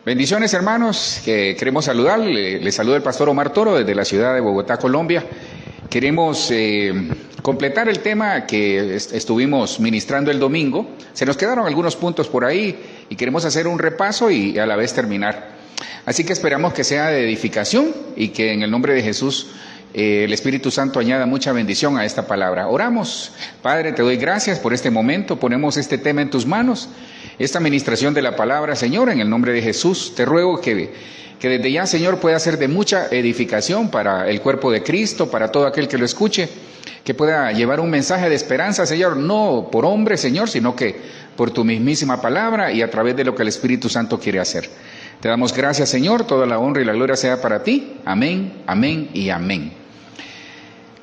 Bendiciones, hermanos, que queremos saludarle. Les saluda el pastor Omar Toro desde la ciudad de Bogotá, Colombia. Queremos completar el tema que estuvimos ministrando el domingo. Se nos quedaron algunos puntos por ahí y queremos hacer un repaso y a la vez terminar. Así que esperamos que sea de edificación y que en el nombre de Jesús el Espíritu Santo añada mucha bendición a esta palabra. Oramos. Padre, te doy gracias por este momento. Ponemos este tema en tus manos, esta administración de la palabra, Señor, en el nombre de Jesús. Te ruego que desde ya, Señor, pueda ser de mucha edificación para el cuerpo de Cristo, para todo aquel que lo escuche, que pueda llevar un mensaje de esperanza, Señor, no por hombre, Señor, sino que por tu mismísima palabra y a través de lo que el Espíritu Santo quiere hacer. Te damos gracias, Señor, toda la honra y la gloria sea para ti. Amén, amén y amén.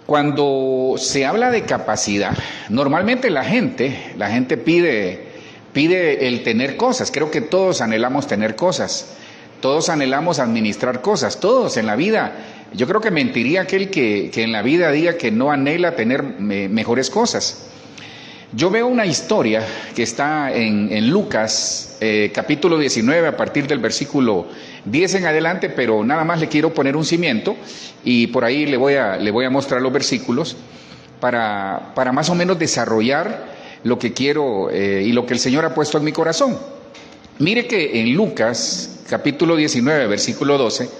Cuando se habla de capacidad, normalmente la gente pide el tener cosas. Creo que todos anhelamos tener cosas, todos anhelamos administrar cosas, todos en la vida. Yo creo que mentiría aquel que en la vida diga que no anhela tener mejores cosas. Yo veo una historia que está en Lucas, capítulo 19, a partir del versículo 10 en adelante, pero nada más le quiero poner un cimiento y por ahí le voy a mostrar los versículos para más o menos desarrollar lo que quiero y lo que el Señor ha puesto en mi corazón. Mire que en Lucas, capítulo 19, versículo 12,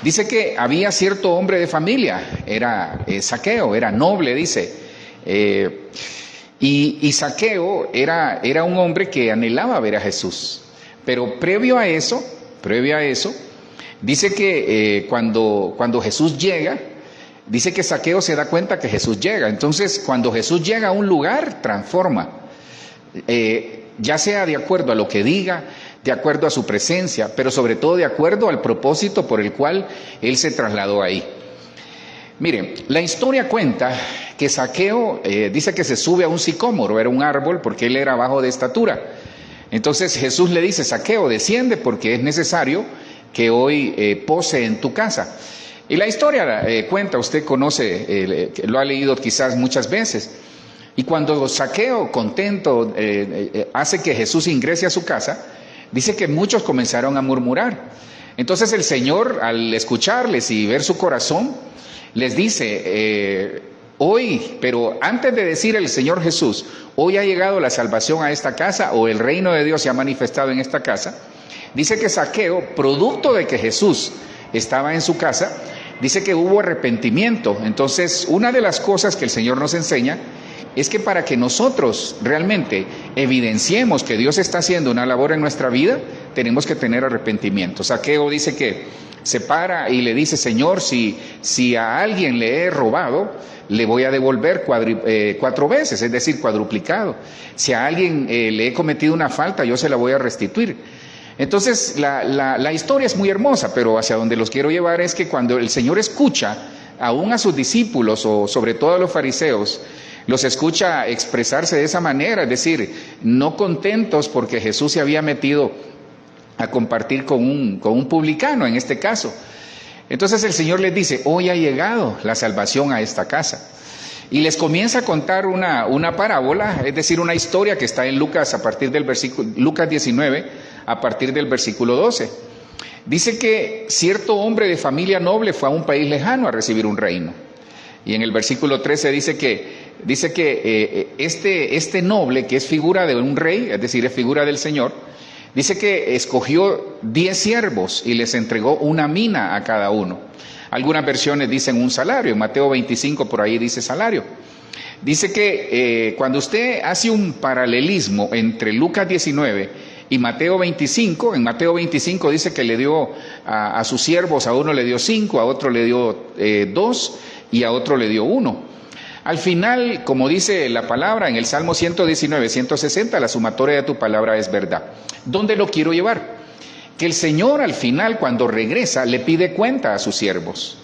dice que había cierto hombre de familia, era Zaqueo, era noble, dice, y Zaqueo era un hombre que anhelaba ver a Jesús, pero previo a eso, dice que cuando Jesús llega, dice que Zaqueo se da cuenta que Jesús llega. Entonces, cuando Jesús llega a un lugar, transforma, ya sea de acuerdo a lo que diga, de acuerdo a su presencia, pero sobre todo de acuerdo al propósito por el cual él se trasladó ahí. Miren, la historia cuenta que Zaqueo dice que se sube a un sicómoro, era un árbol porque él era bajo de estatura. Entonces Jesús le dice: Zaqueo, desciende porque es necesario que hoy pose en tu casa. Y la historia cuenta, usted conoce, lo ha leído quizás muchas veces. Y cuando Zaqueo, contento, hace que Jesús ingrese a su casa, dice que muchos comenzaron a murmurar. Entonces el Señor, al escucharles y ver su corazón, les dice, hoy, pero antes de decir el Señor Jesús, hoy ha llegado la salvación a esta casa, o el reino de Dios se ha manifestado en esta casa, dice que Zaqueo, producto de que Jesús estaba en su casa, dice que hubo arrepentimiento. Entonces, una de las cosas que el Señor nos enseña es que para que nosotros realmente evidenciemos que Dios está haciendo una labor en nuestra vida, tenemos que tener arrepentimiento. Zaqueo dice que se para y le dice: Señor, si a alguien le he robado, le voy a devolver 4 veces, es decir, cuadruplicado. Si a alguien le he cometido una falta, yo se la voy a restituir. Entonces la historia es muy hermosa, pero hacia donde los quiero llevar es que cuando el Señor escucha aún a sus discípulos, o sobre todo a los fariseos, los escucha expresarse de esa manera, es decir, no contentos porque Jesús se había metido a compartir con un publicano en este caso. Entonces el Señor les dice: hoy ha llegado la salvación a esta casa. Y les comienza a contar una parábola, es decir, una historia que está en Lucas a partir del versículo, Lucas 19, a partir del versículo 12. Dice que cierto hombre de familia noble fue a un país lejano a recibir un reino. Y en el versículo 13 dice que este noble, que es figura de un rey, es decir, es figura del Señor, dice que escogió 10 siervos y les entregó una mina a cada uno. Algunas versiones dicen un salario, en Mateo 25 por ahí dice salario. Dice que cuando usted hace un paralelismo entre Lucas 19 y Mateo 25, en Mateo 25 dice que le dio a sus siervos, a uno le dio 5, a otro le dio 2 y a otro le dio 1. Al final, como dice la palabra en el Salmo 119, 160, la sumatoria de tu palabra es verdad. ¿Dónde lo quiero llevar? Que el Señor al final, cuando regresa, le pide cuenta a sus siervos.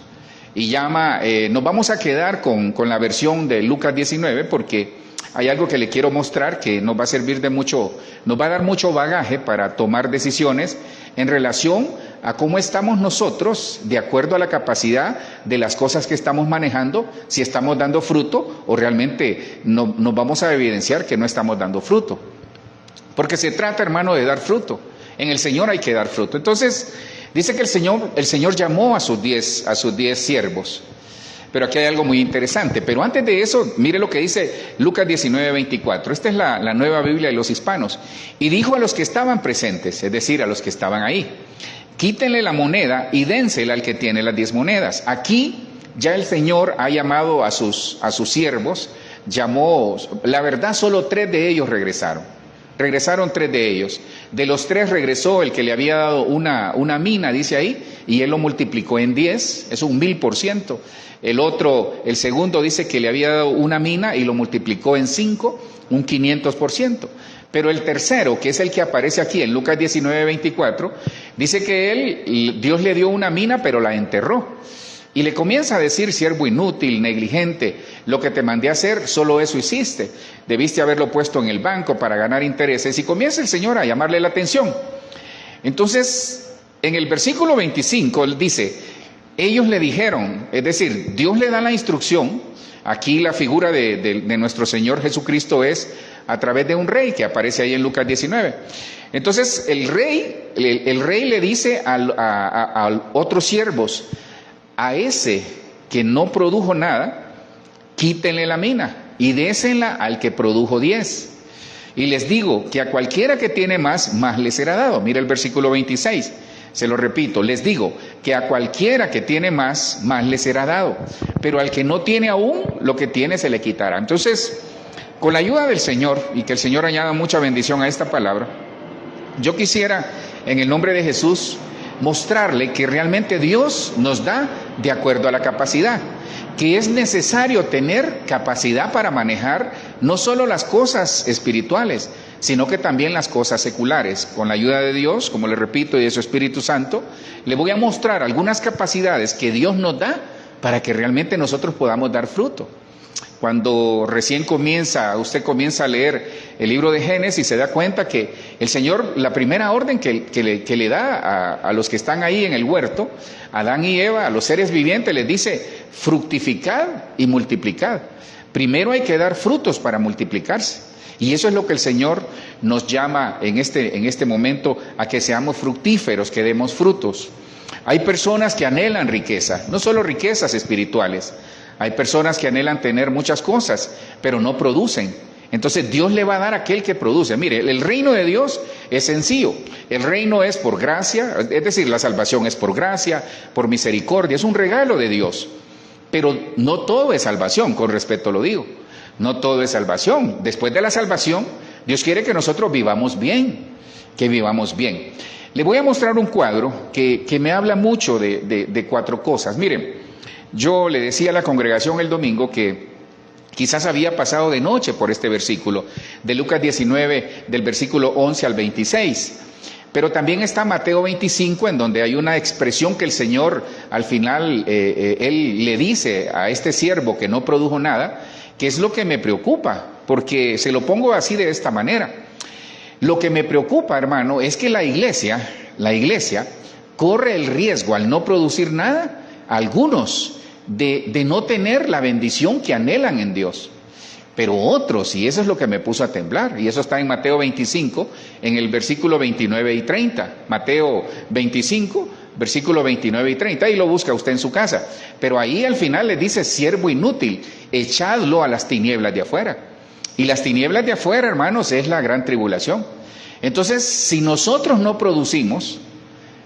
Y llama, nos vamos a quedar con la versión de Lucas 19, porque hay algo que le quiero mostrar que nos va a servir de mucho, nos va a dar mucho bagaje para tomar decisiones en relación a cómo estamos nosotros, de acuerdo a la capacidad de las cosas que estamos manejando, si estamos dando fruto o realmente nos vamos a evidenciar que no estamos dando fruto. Porque se trata, hermano, de dar fruto. En el Señor hay que dar fruto. Entonces, dice que el Señor llamó a sus 10 siervos. Pero aquí hay algo muy interesante. Pero antes de eso, mire lo que dice Lucas 19:24. Esta es la Nueva Biblia de los Hispanos. Y dijo a los que estaban presentes, es decir, a los que estaban ahí: quítenle la moneda y dénsela al que tiene las 10 monedas. Aquí ya el Señor ha llamado a sus siervos, llamó, la verdad solo 3 de ellos regresaron 3 de ellos. De los 3 regresó el que le había dado una mina, dice ahí, y él lo multiplicó en 10, es un 1000%. El segundo dice que le había dado una mina y lo multiplicó en 5, un 500%. Pero el tercero, que es el que aparece aquí en Lucas 19:24, dice que Dios le dio una mina, pero la enterró. Y le comienza a decir: siervo inútil, negligente, lo que te mandé a hacer, solo eso hiciste. Debiste haberlo puesto en el banco para ganar intereses. Y comienza el Señor a llamarle la atención. Entonces, en el versículo 25, él dice: ellos le dijeron, es decir, Dios le da la instrucción. Aquí la figura de nuestro Señor Jesucristo es a través de un rey que aparece ahí en Lucas 19. Entonces, el rey le dice a otros siervos: a ese que no produjo nada, quítenle la mina y désela al que produjo 10. Y les digo que a cualquiera que tiene más le será dado. Mira el versículo 26, se lo repito: les digo que a cualquiera que tiene más le será dado, pero al que no tiene aún, lo que tiene se le quitará. Entonces, con la ayuda del Señor, y que el Señor añada mucha bendición a esta palabra, yo quisiera, en el nombre de Jesús, mostrarle que realmente Dios nos da de acuerdo a la capacidad, que es necesario tener capacidad para manejar no solo las cosas espirituales, sino que también las cosas seculares. Con la ayuda de Dios, como le repito, y de su Espíritu Santo, le voy a mostrar algunas capacidades que Dios nos da para que realmente nosotros podamos dar fruto. Cuando recién usted comienza a leer el libro de Génesis, se da cuenta que el Señor, la primera orden que le da a los que están ahí en el huerto, a Adán y Eva, a los seres vivientes, les dice: fructificad y multiplicad. Primero hay que dar frutos para multiplicarse. Y eso es lo que el Señor nos llama en este momento, a que seamos fructíferos, que demos frutos. Hay personas que anhelan riqueza, no solo riquezas espirituales. Hay personas que anhelan tener muchas cosas, pero no producen. Entonces Dios le va a dar a aquel que produce. Mire, el reino de Dios es sencillo. El reino es por gracia, es decir, la salvación es por gracia, por misericordia, es un regalo de Dios. Pero no todo es salvación, con respeto lo digo. No todo es salvación. Después de la salvación, Dios quiere que nosotros vivamos bien, que vivamos bien. Le voy a mostrar un cuadro que me habla mucho de 4 cosas. Miren, yo le decía a la congregación el domingo que quizás había pasado de noche por este versículo de Lucas 19, del versículo 11 al 26. Pero también está Mateo 25, en donde hay una expresión que el Señor al final, Él le dice a este siervo que no produjo nada, que es lo que me preocupa, porque se lo pongo así de esta manera. Lo que me preocupa, hermano, es que la iglesia corre el riesgo, al no producir nada, algunos, de no tener la bendición que anhelan en Dios. Pero otros, y eso es lo que me puso a temblar, y eso está en Mateo 25, en el versículo 29 y 30. Mateo 25, versículo 29 y 30, ahí lo busca usted en su casa. Pero ahí al final le dice: siervo inútil, echadlo a las tinieblas de afuera. Y las tinieblas de afuera, hermanos, es la gran tribulación. Entonces, si nosotros no producimos,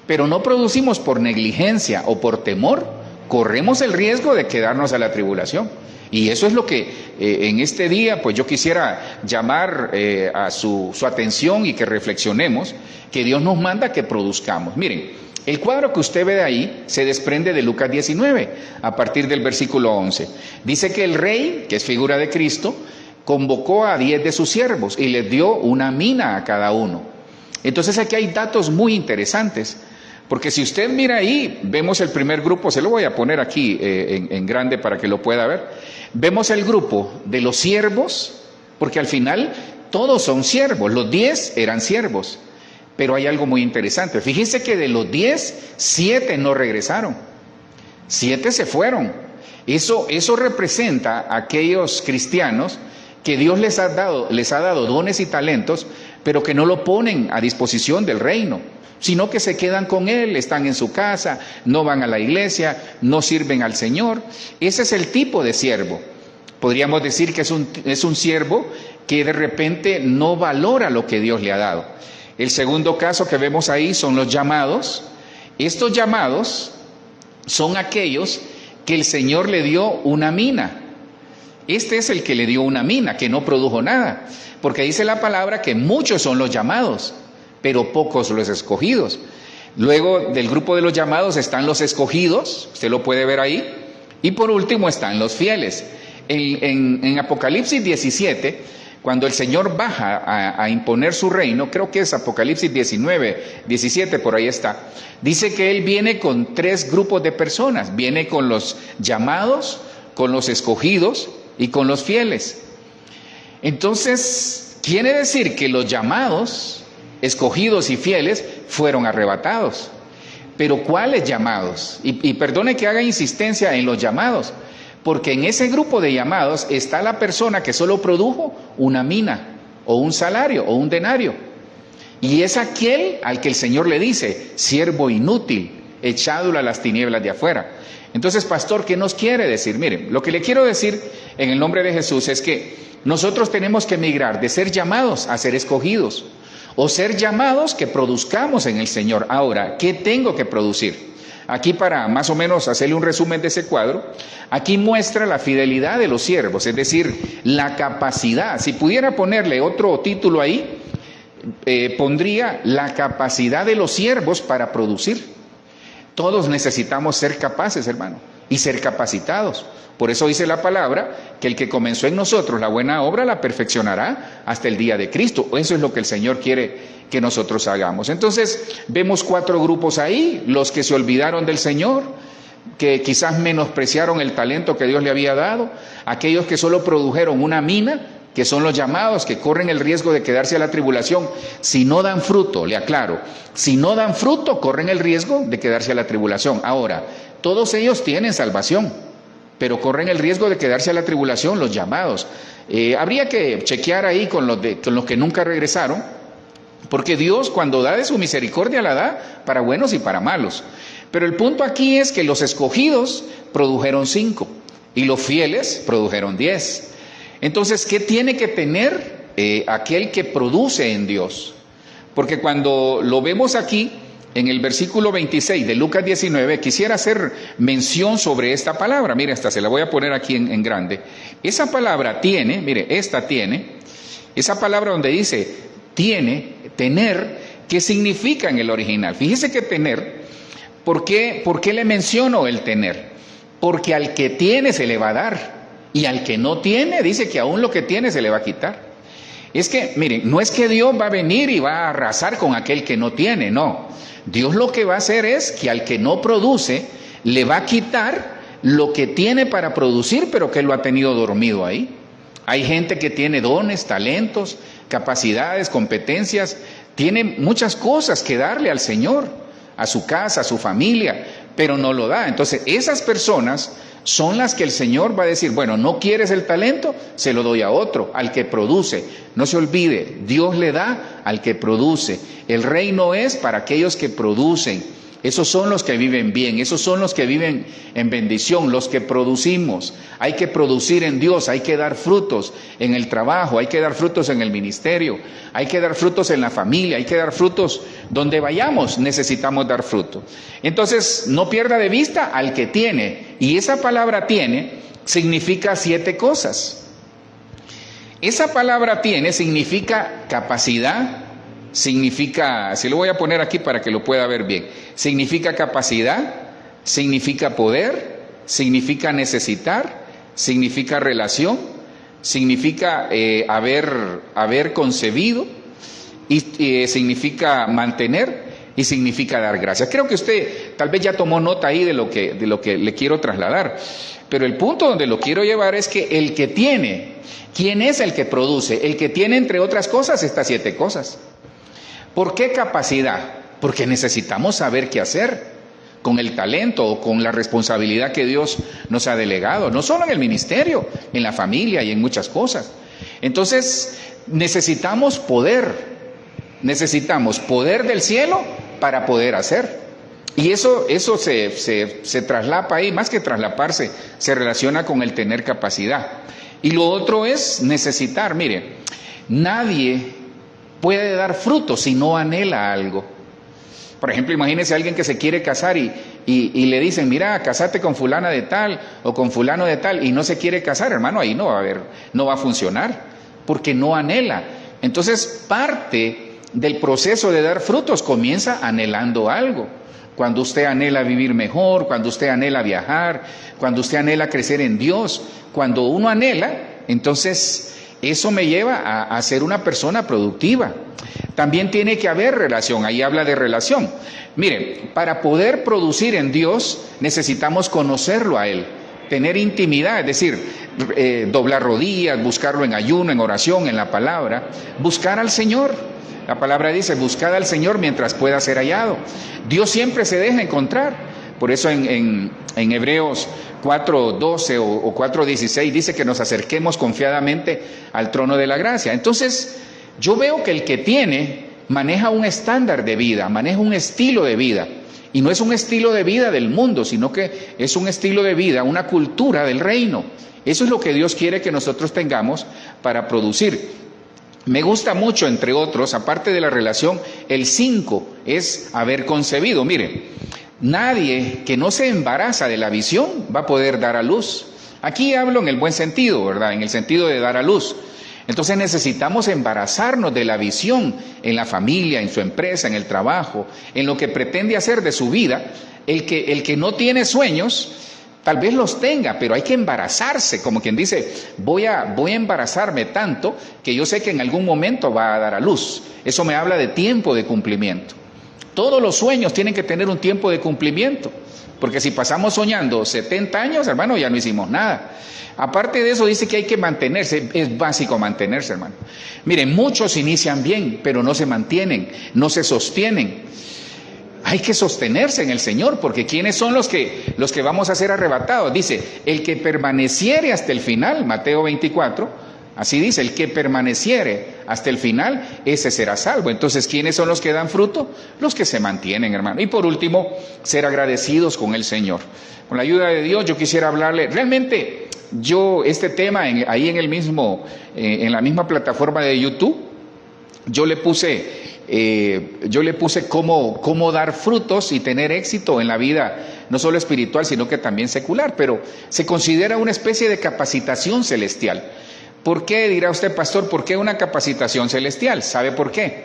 pero no producimos por negligencia o por temor, corremos el riesgo de quedarnos a la tribulación. Y eso es lo que en este día, pues yo quisiera llamar a su atención, y que reflexionemos, que Dios nos manda que produzcamos. Miren, el cuadro que usted ve de ahí se desprende de Lucas 19, a partir del versículo 11. Dice que el rey, que es figura de Cristo, convocó a 10 de sus siervos y les dio una mina a cada uno. Entonces aquí hay datos muy interesantes. Porque si usted mira ahí, vemos el primer grupo, se lo voy a poner aquí en grande para que lo pueda ver. Vemos el grupo de los siervos, porque al final todos son siervos, los 10 eran siervos. Pero hay algo muy interesante, fíjense que de los 10, 7 no regresaron, 7 se fueron. Eso representa a aquellos cristianos que Dios les ha dado dones y talentos, pero que no lo ponen a disposición del reino, sino que se quedan con él, están en su casa, no van a la iglesia, no sirven al Señor. Ese es el tipo de siervo. Podríamos decir que es un siervo que de repente no valora lo que Dios le ha dado. El segundo caso que vemos ahí son los llamados. Estos llamados son aquellos que el Señor le dio una mina. Este es el que le dio una mina, que no produjo nada, porque dice la palabra que muchos son los llamados, pero pocos los escogidos. Luego del grupo de los llamados están los escogidos, usted lo puede ver ahí, y por último están los fieles. En Apocalipsis 17, cuando el Señor baja a imponer su reino, creo que es Apocalipsis 19, 17, por ahí está, dice que Él viene con 3 grupos de personas, viene con los llamados, con los escogidos y con los fieles. Entonces, quiere decir que los llamados, escogidos y fieles fueron arrebatados. Pero ¿cuáles llamados? Y perdone que haga insistencia en los llamados, porque en ese grupo de llamados está la persona que solo produjo una mina, o un salario, o un denario. Y es aquel al que el Señor le dice, siervo inútil, echadlo a las tinieblas de afuera. Entonces, pastor, ¿qué nos quiere decir? Miren, lo que le quiero decir en el nombre de Jesús es que nosotros tenemos que migrar de ser llamados a ser escogidos, o ser llamados que produzcamos en el Señor. Ahora, ¿qué tengo que producir? Aquí, para más o menos hacerle un resumen de ese cuadro, aquí muestra la fidelidad de los siervos, es decir, la capacidad. Si pudiera ponerle otro título ahí, pondría la capacidad de los siervos para producir. Todos necesitamos ser capaces, hermano, y ser capacitados. Por eso dice la palabra que el que comenzó en nosotros la buena obra la perfeccionará hasta el día de Cristo. Eso es lo que el Señor quiere que nosotros hagamos. Entonces, vemos 4 grupos ahí: los que se olvidaron del Señor, que quizás menospreciaron el talento que Dios le había dado; aquellos que solo produjeron una mina, que son los llamados, que corren el riesgo de quedarse a la tribulación. Si no dan fruto, le aclaro, si no dan fruto, corren el riesgo de quedarse a la tribulación. Ahora, todos ellos tienen salvación, pero corren el riesgo de quedarse a la tribulación los llamados. Habría que chequear ahí con los que nunca regresaron, porque Dios, cuando da de su misericordia, la da para buenos y para malos. Pero el punto aquí es que los escogidos produjeron 5 y los fieles produjeron 10. Entonces, ¿qué tiene que tener aquel que produce en Dios? Porque cuando lo vemos aquí, en el versículo 26 de Lucas 19, quisiera hacer mención sobre esta palabra. Mire, esta se la voy a poner aquí en grande. Esa palabra tiene, mire, esa palabra donde dice tiene, tener, ¿qué significa en el original? Fíjese que tener, ¿por qué le menciono el tener? Porque al que tiene se le va a dar. Y al que no tiene, dice que aún lo que tiene se le va a quitar. Es que, miren, no es que Dios va a venir y va a arrasar con aquel que no tiene, no. Dios lo que va a hacer es que al que no produce, le va a quitar lo que tiene para producir, pero que lo ha tenido dormido ahí. Hay gente que tiene dones, talentos, capacidades, competencias, tiene muchas cosas que darle al Señor, a su casa, a su familia, pero no lo da. Entonces, esas personas son las que el Señor va a decir, bueno, ¿no quieres el talento? Se lo doy a otro, al que produce. No se olvide, Dios le da al que produce. El reino es para aquellos que producen. Esos son los que viven bien, esos son los que viven en bendición, los que producimos. Hay que producir en Dios, hay que dar frutos en el trabajo, hay que dar frutos en el ministerio, hay que dar frutos en la familia, hay que dar frutos donde vayamos, necesitamos dar fruto. Entonces, no pierda de vista al que tiene, y esa palabra tiene significa 7 cosas. Esa palabra tiene significa capacidad, significa, se lo voy a poner aquí para que lo pueda ver bien, significa capacidad, significa poder, significa necesitar, significa relación, significa haber concebido, y significa mantener, y significa dar gracias. Creo que usted tal vez ya tomó nota ahí de lo que le quiero trasladar, pero el punto donde lo quiero llevar es que el que tiene, ¿quién es el que produce? El que tiene, entre otras cosas, estas 7 cosas. ¿Por qué capacidad? Porque necesitamos saber qué hacer con el talento o con la responsabilidad que Dios nos ha delegado, no solo en el ministerio, en la familia y en muchas cosas. Entonces, necesitamos poder. necesitamos poder del cielo para poder hacer. Y eso se traslapa ahí, más que traslaparse, se relaciona con el tener capacidad. Y lo otro es necesitar. Mire, nadie puede dar fruto si no anhela algo. Por ejemplo, imagínese a alguien que se quiere casar y le dicen, mira, casate con fulana de tal o con fulano de tal, y no se quiere casar, hermano, ahí no va a funcionar, porque no anhela. Entonces, parte del proceso de dar frutos comienza anhelando algo. Cuando usted anhela vivir mejor, cuando usted anhela viajar, cuando usted anhela crecer en Dios, cuando uno anhela, entonces eso me lleva a ser una persona productiva. También tiene que haber relación, ahí habla de relación. Mire, para poder producir en Dios necesitamos conocerlo a Él, tener intimidad, es decir, doblar rodillas, buscarlo en ayuno, en oración, en la palabra, buscar al Señor. La palabra dice, buscad al Señor mientras pueda ser hallado. Dios siempre se deja encontrar. Por eso en Hebreos 4:12 o 4:16 dice que nos acerquemos confiadamente al trono de la gracia. Entonces, yo veo que el que tiene maneja un estándar de vida, maneja un estilo de vida. Y no es un estilo de vida del mundo, sino que es un estilo de vida, una cultura del reino. Eso es lo que Dios quiere que nosotros tengamos para producir. Me gusta mucho, entre otros, aparte de la relación, el 5 es haber concebido. Mire, nadie que no se embaraza de la visión va a poder dar a luz. Aquí hablo en el buen sentido, ¿verdad? En el sentido de dar a luz. Entonces necesitamos embarazarnos de la visión en la familia, en su empresa, en el trabajo, en lo que pretende hacer de su vida. El que no tiene sueños, tal vez los tenga, pero hay que embarazarse, como quien dice, voy a embarazarme tanto que yo sé que en algún momento va a dar a luz. Eso me habla de tiempo de cumplimiento. Todos los sueños tienen que tener un tiempo de cumplimiento, porque si pasamos soñando 70 años, hermano, ya no hicimos nada. Aparte de eso, dice que hay que mantenerse, es básico mantenerse, hermano. Miren, muchos inician bien, pero no se mantienen, no se sostienen. Hay que sostenerse en el Señor, porque ¿quiénes son los que vamos a ser arrebatados? Dice, el que permaneciere hasta el final, Mateo 24, así dice, el que permaneciere hasta el final, ese será salvo. Entonces, ¿quiénes son los que dan fruto? Los que se mantienen, hermano. Y por último, ser agradecidos con el Señor. Con la ayuda de Dios, yo quisiera hablarle, realmente, este tema, ahí en la misma plataforma de YouTube, yo le puse cómo dar frutos y tener éxito en la vida, no solo espiritual, sino que también secular, pero se considera una especie de capacitación celestial. ¿Por qué, dirá usted, pastor, por qué una capacitación celestial? ¿Sabe por qué?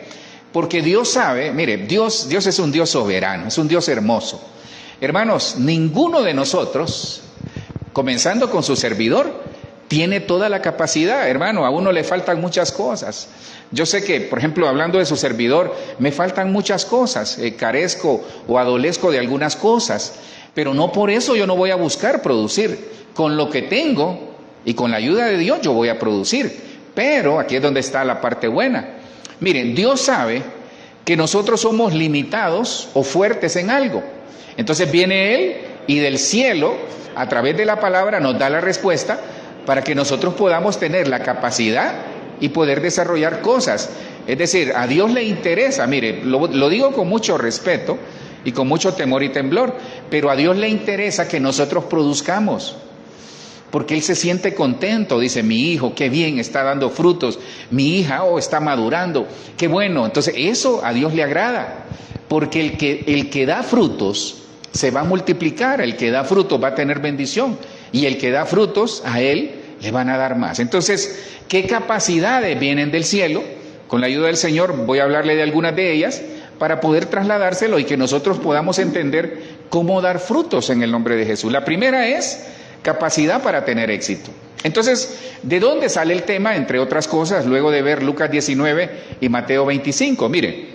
Porque Dios sabe, mire, Dios es un Dios soberano, es un Dios hermoso. Hermanos, ninguno de nosotros, comenzando con su servidor, tiene toda la capacidad, hermano, a uno le faltan muchas cosas. Yo sé que, por ejemplo, hablando de su servidor, me faltan muchas cosas, carezco o adolezco de algunas cosas, pero no por eso yo no voy a buscar producir. Con lo que tengo y con la ayuda de Dios yo voy a producir, pero aquí es donde está la parte buena. Miren, Dios sabe que nosotros somos limitados o fuertes en algo. Entonces viene Él y del cielo, a través de la palabra, nos da la respuesta para que nosotros podamos tener la capacidad y poder desarrollar cosas. Es decir, a Dios le interesa, mire, lo digo con mucho respeto y con mucho temor y temblor, pero a Dios le interesa que nosotros produzcamos, porque Él se siente contento, dice, mi hijo, qué bien, está dando frutos, mi hija, está madurando, qué bueno. Entonces eso a Dios le agrada, porque el que da frutos se va a multiplicar, el que da frutos va a tener bendición, y el que da frutos a Él le van a dar más. Entonces, ¿qué capacidades vienen del cielo? Con la ayuda del Señor voy a hablarle de algunas de ellas para poder trasladárselo y que nosotros podamos entender cómo dar frutos en el nombre de Jesús. La primera es capacidad para tener éxito. Entonces, ¿de dónde sale el tema? Entre otras cosas, luego de ver Lucas 19 y Mateo 25. Mire,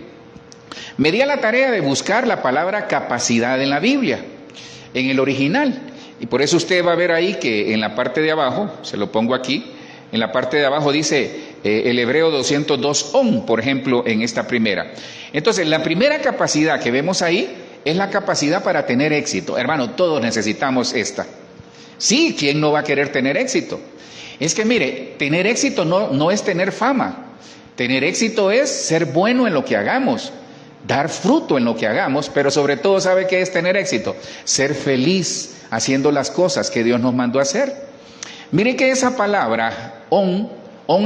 me di a la tarea de buscar la palabra capacidad en la Biblia, en el original. Y por eso usted va a ver ahí que en la parte de abajo, se lo pongo aquí, en la parte de abajo dice el Hebreo 202 on, por ejemplo, en esta primera. Entonces, la primera capacidad que vemos ahí es la capacidad para tener éxito. Hermano, todos necesitamos esta. Sí, ¿quién no va a querer tener éxito? Es que mire, tener éxito no es tener fama. Tener éxito es ser bueno en lo que hagamos, dar fruto en lo que hagamos, pero sobre todo, ¿sabe qué es tener éxito? Ser feliz haciendo las cosas que Dios nos mandó a hacer. Mire que esa palabra, on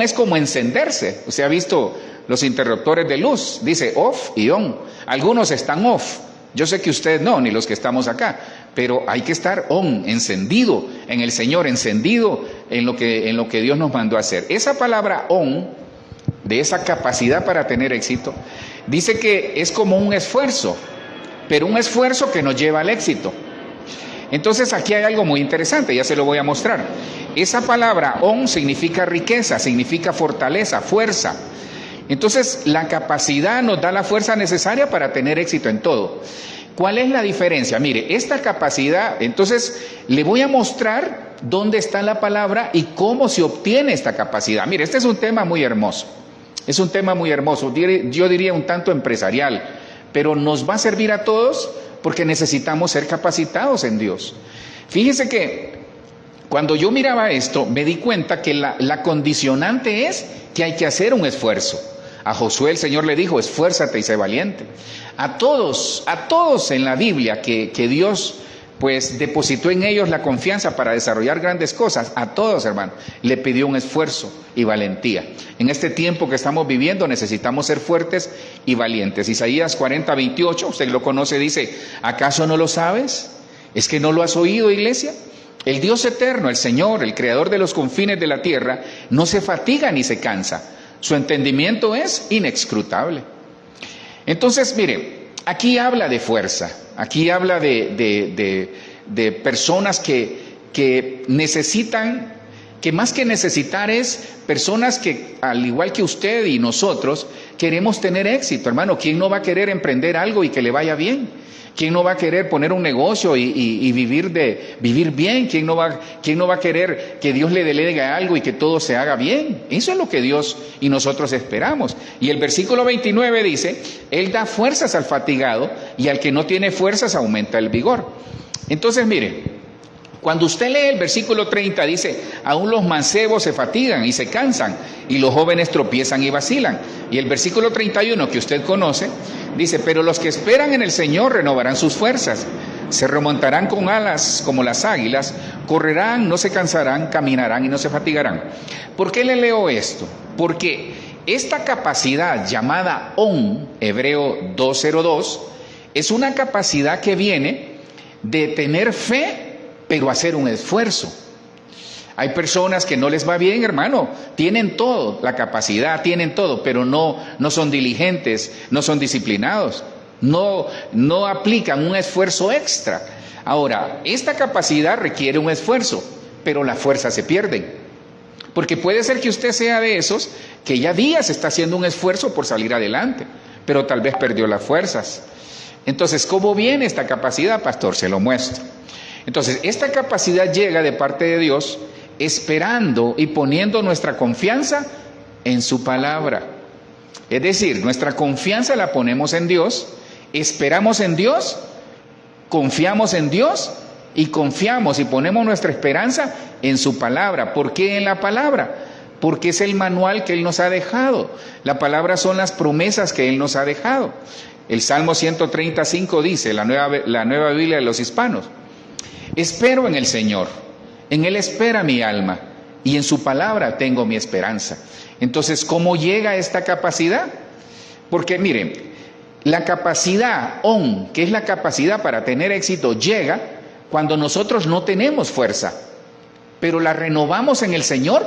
es como encenderse. Usted ha visto los interruptores de luz, dice off y on. Algunos están off. Yo sé que ustedes no, ni los que estamos acá, pero hay que estar on, encendido en el Señor, encendido en lo que Dios nos mandó a hacer. Esa palabra on, de esa capacidad para tener éxito, dice que es como un esfuerzo, pero un esfuerzo que nos lleva al éxito. Entonces aquí hay algo muy interesante, ya se lo voy a mostrar. Esa palabra on significa riqueza, significa fortaleza, fuerza. Entonces la capacidad nos da la fuerza necesaria para tener éxito en todo. ¿Cuál es la diferencia? Mire, esta capacidad, entonces le voy a mostrar dónde está la palabra y cómo se obtiene esta capacidad. Mire, este es un tema muy hermoso. Es un tema muy hermoso, yo diría un tanto empresarial, pero nos va a servir a todos porque necesitamos ser capacitados en Dios. Fíjese que cuando yo miraba esto, me di cuenta que la condicionante es que hay que hacer un esfuerzo. A Josué el Señor le dijo, esfuérzate y sé valiente. A todos en la Biblia que Dios pues depositó en ellos la confianza para desarrollar grandes cosas, a todos, hermano, le pidió un esfuerzo y valentía. En este tiempo que estamos viviendo necesitamos ser fuertes y valientes. Isaías 40:28, usted lo conoce, dice, ¿acaso no lo sabes? ¿Es que no lo has oído, iglesia? El Dios eterno, el Señor, el creador de los confines de la tierra, no se fatiga ni se cansa. Su entendimiento es inescrutable. Entonces, mire, aquí habla de fuerza, aquí habla de personas que necesitan, que más que necesitar es personas que, al igual que usted y nosotros, queremos tener éxito, hermano. ¿Quién no va a querer emprender algo y que le vaya bien? ¿Quién no va a querer poner un negocio y vivir bien? ¿Quién no va a querer que Dios le delegue algo y que todo se haga bien? Eso es lo que Dios y nosotros esperamos. Y el versículo 29 dice, Él da fuerzas al fatigado y al que no tiene fuerzas aumenta el vigor. Entonces, mire, cuando usted lee el versículo 30 dice, aún los mancebos se fatigan y se cansan y los jóvenes tropiezan y vacilan. Y el versículo 31 que usted conoce dice, pero los que esperan en el Señor renovarán sus fuerzas, se remontarán con alas como las águilas, correrán, no se cansarán, caminarán y no se fatigarán. ¿Por qué le leo esto? Porque esta capacidad llamada on, Hebreo 2:02, es una capacidad que viene de tener fe, pero hacer un esfuerzo. Hay personas que no les va bien, hermano, tienen todo, la capacidad, tienen todo, pero no son diligentes, no son disciplinados, no aplican un esfuerzo extra. Ahora, esta capacidad requiere un esfuerzo, pero las fuerzas se pierden. Porque puede ser que usted sea de esos que ya días está haciendo un esfuerzo por salir adelante, pero tal vez perdió las fuerzas. Entonces, ¿cómo viene esta capacidad, pastor? Se lo muestro. Entonces, esta capacidad llega de parte de Dios esperando y poniendo nuestra confianza en su palabra. Es decir, nuestra confianza la ponemos en Dios, esperamos en Dios, confiamos en Dios y confiamos y ponemos nuestra esperanza en su palabra. ¿Por qué en la palabra? Porque es el manual que Él nos ha dejado. La palabra son las promesas que Él nos ha dejado. El Salmo 135 dice, la nueva Biblia de los Hispanos, espero en el Señor, en Él espera mi alma y en su palabra tengo mi esperanza. Entonces, ¿cómo llega esta capacidad? Porque miren, la capacidad on, que es la capacidad para tener éxito, llega cuando nosotros no tenemos fuerza, pero la renovamos en el Señor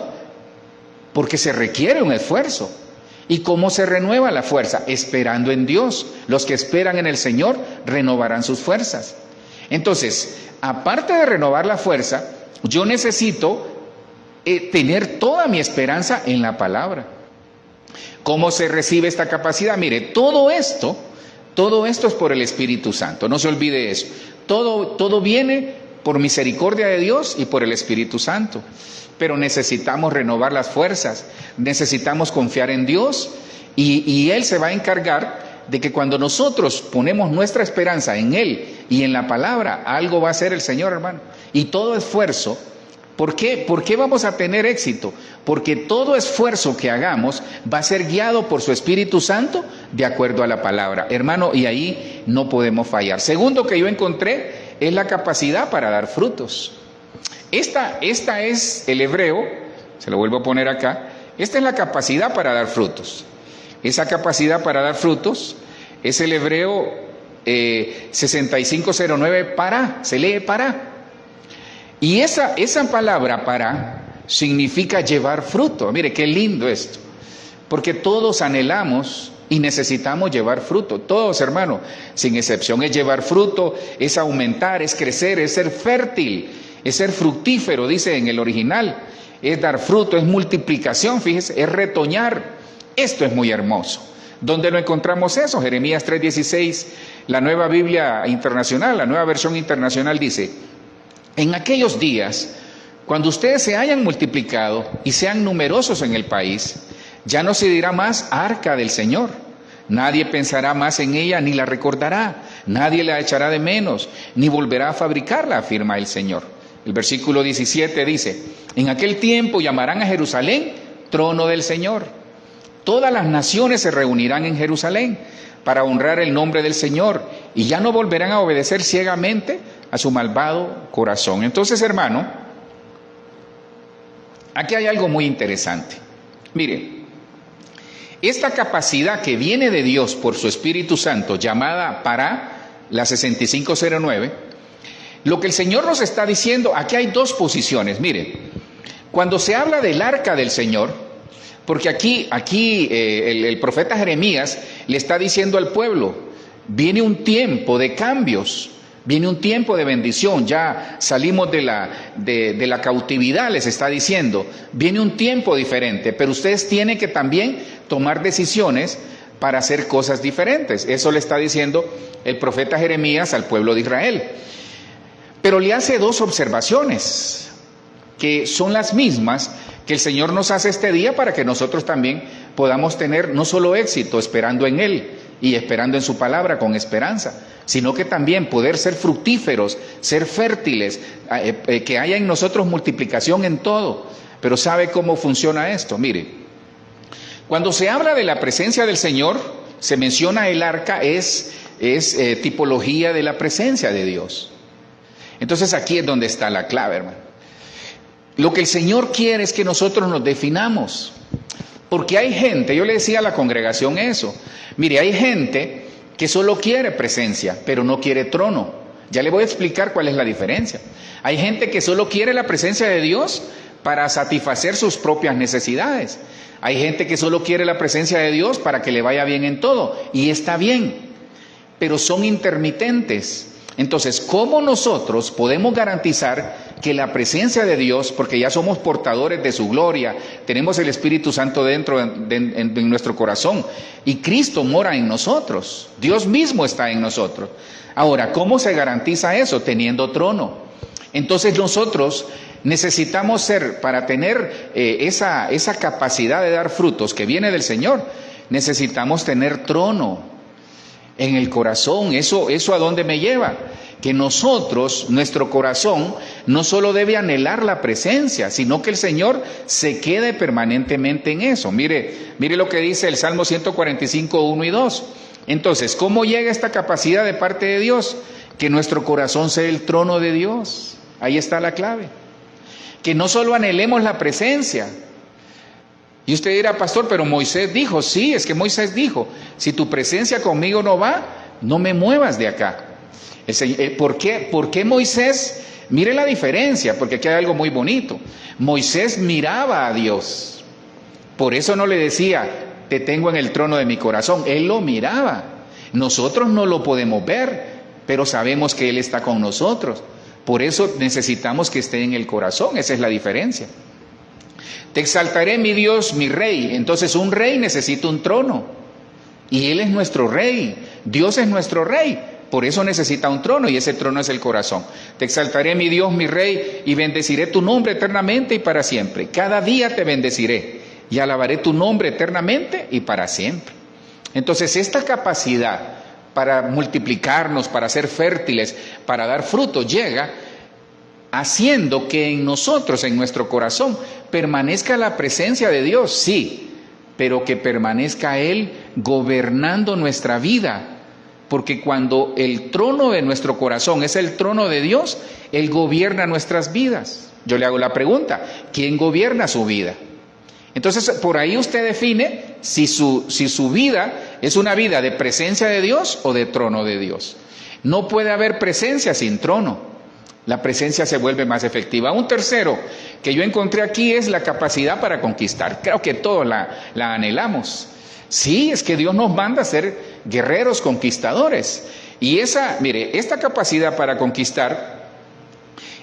porque se requiere un esfuerzo. ¿Y cómo se renueva la fuerza? Esperando en Dios. Los que esperan en el Señor renovarán sus fuerzas. Entonces, aparte de renovar la fuerza, yo necesito tener toda mi esperanza en la palabra. ¿Cómo se recibe esta capacidad? Mire, todo esto es por el Espíritu Santo, no se olvide eso. Todo viene por misericordia de Dios y por el Espíritu Santo. Pero necesitamos renovar las fuerzas, necesitamos confiar en Dios y Él se va a encargar de que cuando nosotros ponemos nuestra esperanza en Él y en la palabra, algo va a hacer el Señor, hermano. Y todo esfuerzo ¿Por qué? ¿Por qué vamos a tener éxito? Porque todo esfuerzo que hagamos va a ser guiado por su Espíritu Santo de acuerdo a la palabra. Hermano, y ahí no podemos fallar. Segundo que yo encontré es la capacidad para dar frutos. Esta es el hebreo, se lo vuelvo a poner acá, esta es la capacidad para dar frutos. Esa capacidad para dar frutos es el hebreo 6509 para, se lee para. Y esa palabra para significa llevar fruto. Mire, qué lindo esto. Porque todos anhelamos y necesitamos llevar fruto. Todos, hermano, sin excepción, es llevar fruto, es aumentar, es crecer, es ser fértil, es ser fructífero, dice en el original. Es dar fruto, es multiplicación, fíjese, es retoñar. Esto es muy hermoso. ¿Dónde lo encontramos eso? Jeremías 3:16, la Nueva Biblia Internacional, la Nueva Versión Internacional dice: en aquellos días, cuando ustedes se hayan multiplicado y sean numerosos en el país, ya no se dirá más arca del Señor. Nadie pensará más en ella ni la recordará. Nadie la echará de menos, ni volverá a fabricarla, afirma el Señor. El versículo 17 dice: en aquel tiempo llamarán a Jerusalén trono del Señor. Todas las naciones se reunirán en Jerusalén para honrar el nombre del Señor y ya no volverán a obedecer ciegamente a su malvado corazón. Entonces, hermano, aquí hay algo muy interesante. Mire, esta capacidad que viene de Dios por su Espíritu Santo, llamada para la 6509, lo que el Señor nos está diciendo, aquí hay dos posiciones. Mire, cuando se habla del arca del Señor, porque aquí el profeta Jeremías le está diciendo al pueblo, viene un tiempo de cambios, viene un tiempo de bendición, ya salimos de la cautividad, les está diciendo, viene un tiempo diferente, pero ustedes tienen que también tomar decisiones para hacer cosas diferentes. Eso le está diciendo el profeta Jeremías al pueblo de Israel. Pero le hace dos observaciones, que son las mismas que el Señor nos hace este día para que nosotros también podamos tener no solo éxito esperando en Él y esperando en su palabra con esperanza, sino que también poder ser fructíferos, ser fértiles, que haya en nosotros multiplicación en todo. Pero ¿sabe cómo funciona esto? Mire, cuando se habla de la presencia del Señor, se menciona el arca, es tipología de la presencia de Dios. Entonces aquí es donde está la clave, hermano. Lo que el Señor quiere es que nosotros nos definamos, porque hay gente, yo le decía a la congregación eso, mire, hay gente que solo quiere presencia, pero no quiere trono. Ya le voy a explicar cuál es la diferencia. Hay gente que solo quiere la presencia de Dios para satisfacer sus propias necesidades. Hay gente que solo quiere la presencia de Dios para que le vaya bien en todo, y está bien, pero son intermitentes. Entonces, ¿cómo nosotros podemos garantizar que la presencia de Dios, porque ya somos portadores de su gloria, tenemos el Espíritu Santo dentro en nuestro corazón y Cristo mora en nosotros, Dios mismo está en nosotros? Ahora, ¿cómo se garantiza eso? Teniendo trono. Entonces nosotros necesitamos ser, para tener esa capacidad de dar frutos que viene del Señor, necesitamos tener trono en el corazón. ¿Eso a dónde me lleva? Que nosotros, nuestro corazón, no solo debe anhelar la presencia, sino que el Señor se quede permanentemente en eso. Mire lo que dice el Salmo 145, 1 y 2. Entonces, ¿cómo llega esta capacidad de parte de Dios? Que nuestro corazón sea el trono de Dios. Ahí está la clave. Que no solo anhelemos la presencia. Y usted dirá, pastor, pero Moisés dijo, sí, es que Moisés dijo, si tu presencia conmigo no va, no me muevas de acá. ¿Por qué Moisés? Mire la diferencia, porque aquí hay algo muy bonito. Moisés miraba a Dios, por eso no le decía, te tengo en el trono de mi corazón, él lo miraba. Nosotros no lo podemos ver, pero sabemos que Él está con nosotros, por eso necesitamos que esté en el corazón, esa es la diferencia. Te exaltaré, mi Dios, mi Rey. Entonces un rey necesita un trono, y Él es nuestro Rey, Dios es nuestro Rey, por eso necesita un trono, y ese trono es el corazón. Te exaltaré, mi Dios, mi Rey, y bendeciré tu nombre eternamente y para siempre. Cada día te bendeciré, y alabaré tu nombre eternamente y para siempre. Entonces esta capacidad para multiplicarnos, para ser fértiles, para dar fruto, llega haciendo que en nosotros, en nuestro corazón, permanezca la presencia de Dios, sí, pero que permanezca Él gobernando nuestra vida. Porque cuando el trono de nuestro corazón es el trono de Dios, Él gobierna nuestras vidas. Yo le hago la pregunta, ¿quién gobierna su vida? Entonces, por ahí usted define si su vida es una vida de presencia de Dios o de trono de Dios. No puede haber presencia sin trono. La presencia se vuelve más efectiva. Un tercero que yo encontré aquí es la capacidad para conquistar. Creo que todos la anhelamos. Sí, es que Dios nos manda a ser guerreros conquistadores. Y mire, esta capacidad para conquistar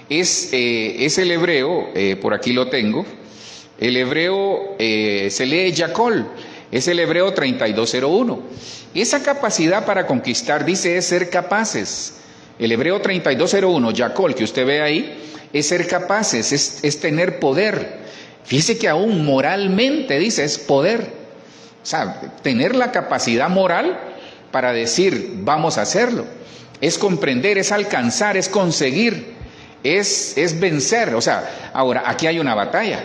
es el hebreo, por aquí lo tengo. El hebreo se lee Yakol, es el hebreo 3201. Esa capacidad para conquistar, dice, es ser capaces. El hebreo 3201, Yakol, que usted ve ahí, es ser capaces, es tener poder. Fíjese que aún moralmente, dice, es poder. O sea, tener la capacidad moral para decir, vamos a hacerlo. Es comprender, es alcanzar, es conseguir, es vencer. O sea, ahora, aquí hay una batalla.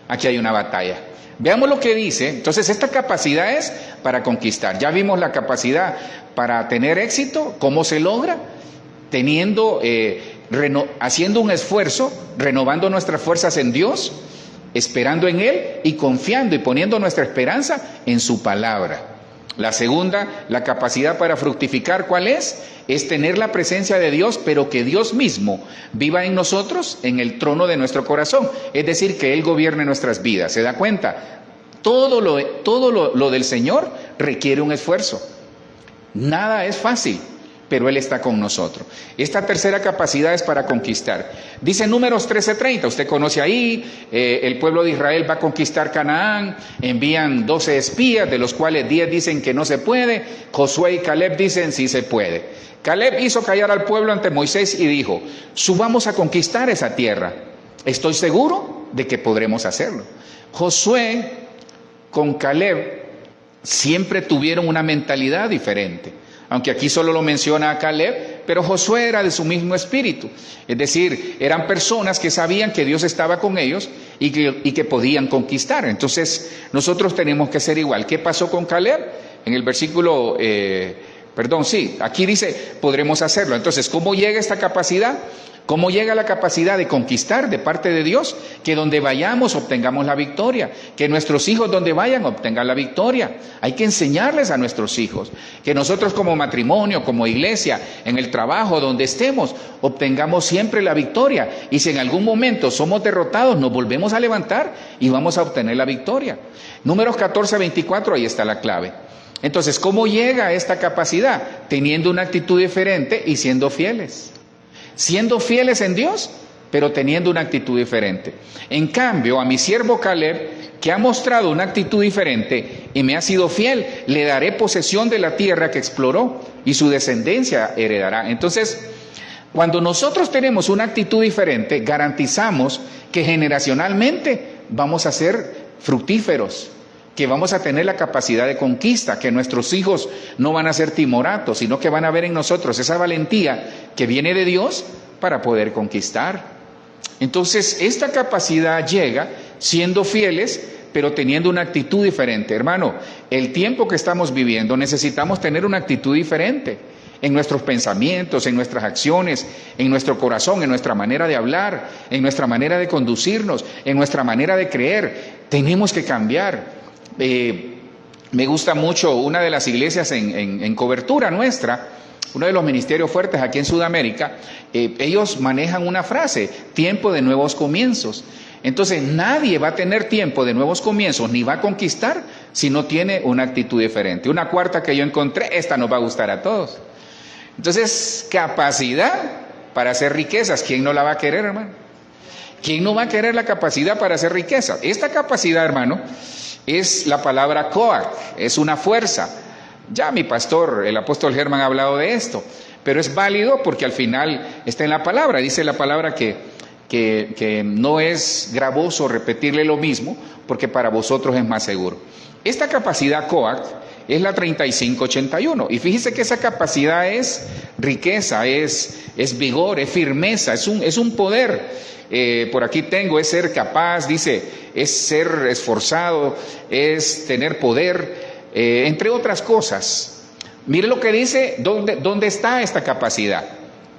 Aquí hay una batalla. Veamos lo que dice. Entonces, esta capacidad es para conquistar. Ya vimos la capacidad para tener éxito. ¿Cómo se logra? Haciendo un esfuerzo, renovando nuestras fuerzas en Dios, esperando en Él y confiando y poniendo nuestra esperanza en su palabra. La segunda, la capacidad para fructificar, ¿cuál es? Es tener la presencia de Dios, pero que Dios mismo viva en nosotros, en el trono de nuestro corazón. Es decir, que Él gobierne nuestras vidas. ¿Se da cuenta? Todo lo del Señor requiere un esfuerzo. Nada es fácil, pero Él está con nosotros. Esta tercera capacidad es para conquistar. Dice Números 13:30, usted conoce ahí, el pueblo de Israel va a conquistar Canaán, envían 12 espías, de los cuales 10 dicen que no se puede, Josué y Caleb dicen sí se puede. Caleb hizo callar al pueblo ante Moisés y dijo, subamos a conquistar esa tierra, estoy seguro de que podremos hacerlo. Josué con Caleb siempre tuvieron una mentalidad diferente. Aunque aquí solo lo menciona a Caleb, pero Josué era de su mismo espíritu. Es decir, eran personas que sabían que Dios estaba con ellos y que podían conquistar. Entonces, nosotros tenemos que ser igual. ¿Qué pasó con Caleb? En el versículo, aquí dice, podremos hacerlo. Entonces, ¿cómo llega esta capacidad? ¿Cómo llega la capacidad de conquistar de parte de Dios? Que donde vayamos obtengamos la victoria, que nuestros hijos donde vayan obtengan la victoria. Hay que enseñarles a nuestros hijos, que nosotros como matrimonio, como iglesia, en el trabajo, donde estemos, obtengamos siempre la victoria. Y si en algún momento somos derrotados, nos volvemos a levantar y vamos a obtener la victoria. Números 14:24, ahí está la clave. Entonces, ¿cómo llega esta capacidad? Teniendo una actitud diferente y siendo fieles. Siendo fieles en Dios, pero teniendo una actitud diferente. En cambio, a mi siervo Caleb, que ha mostrado una actitud diferente y me ha sido fiel, le daré posesión de la tierra que exploró y su descendencia heredará. Entonces, cuando nosotros tenemos una actitud diferente, garantizamos que generacionalmente vamos a ser fructíferos, que vamos a tener la capacidad de conquista, que nuestros hijos no van a ser timoratos, sino que van a ver en nosotros esa valentía que viene de Dios para poder conquistar. Entonces, esta capacidad llega siendo fieles, pero teniendo una actitud diferente. Hermano, el tiempo que estamos viviendo necesitamos tener una actitud diferente en nuestros pensamientos, en nuestras acciones, en nuestro corazón, en nuestra manera de hablar, en nuestra manera de conducirnos, en nuestra manera de creer. Tenemos que cambiar. Me gusta mucho una de las iglesias en cobertura nuestra, uno de los ministerios fuertes aquí en Sudamérica. Ellos manejan una frase, tiempo de nuevos comienzos. Entonces nadie va a tener tiempo de nuevos comienzos ni va a conquistar si no tiene una actitud diferente. Una cuarta que yo encontré, esta nos va a gustar a todos. Entonces, capacidad para hacer riquezas, ¿quién no la va a querer, hermano? ¿Quién no va a querer la capacidad para hacer riquezas? Esta capacidad, hermano, es la palabra koach, es una fuerza. Ya mi pastor, el apóstol Germán, ha hablado de esto, pero es válido porque al final está en la palabra. Dice la palabra que no es gravoso repetirle lo mismo, porque para vosotros es más seguro. Esta capacidad koach es la 3581. Y fíjese que esa capacidad es riqueza, es vigor, es firmeza, es un poder. Por aquí tengo, es ser capaz, dice, es ser esforzado, es tener poder, entre otras cosas. Mire lo que dice, ¿dónde está esta capacidad?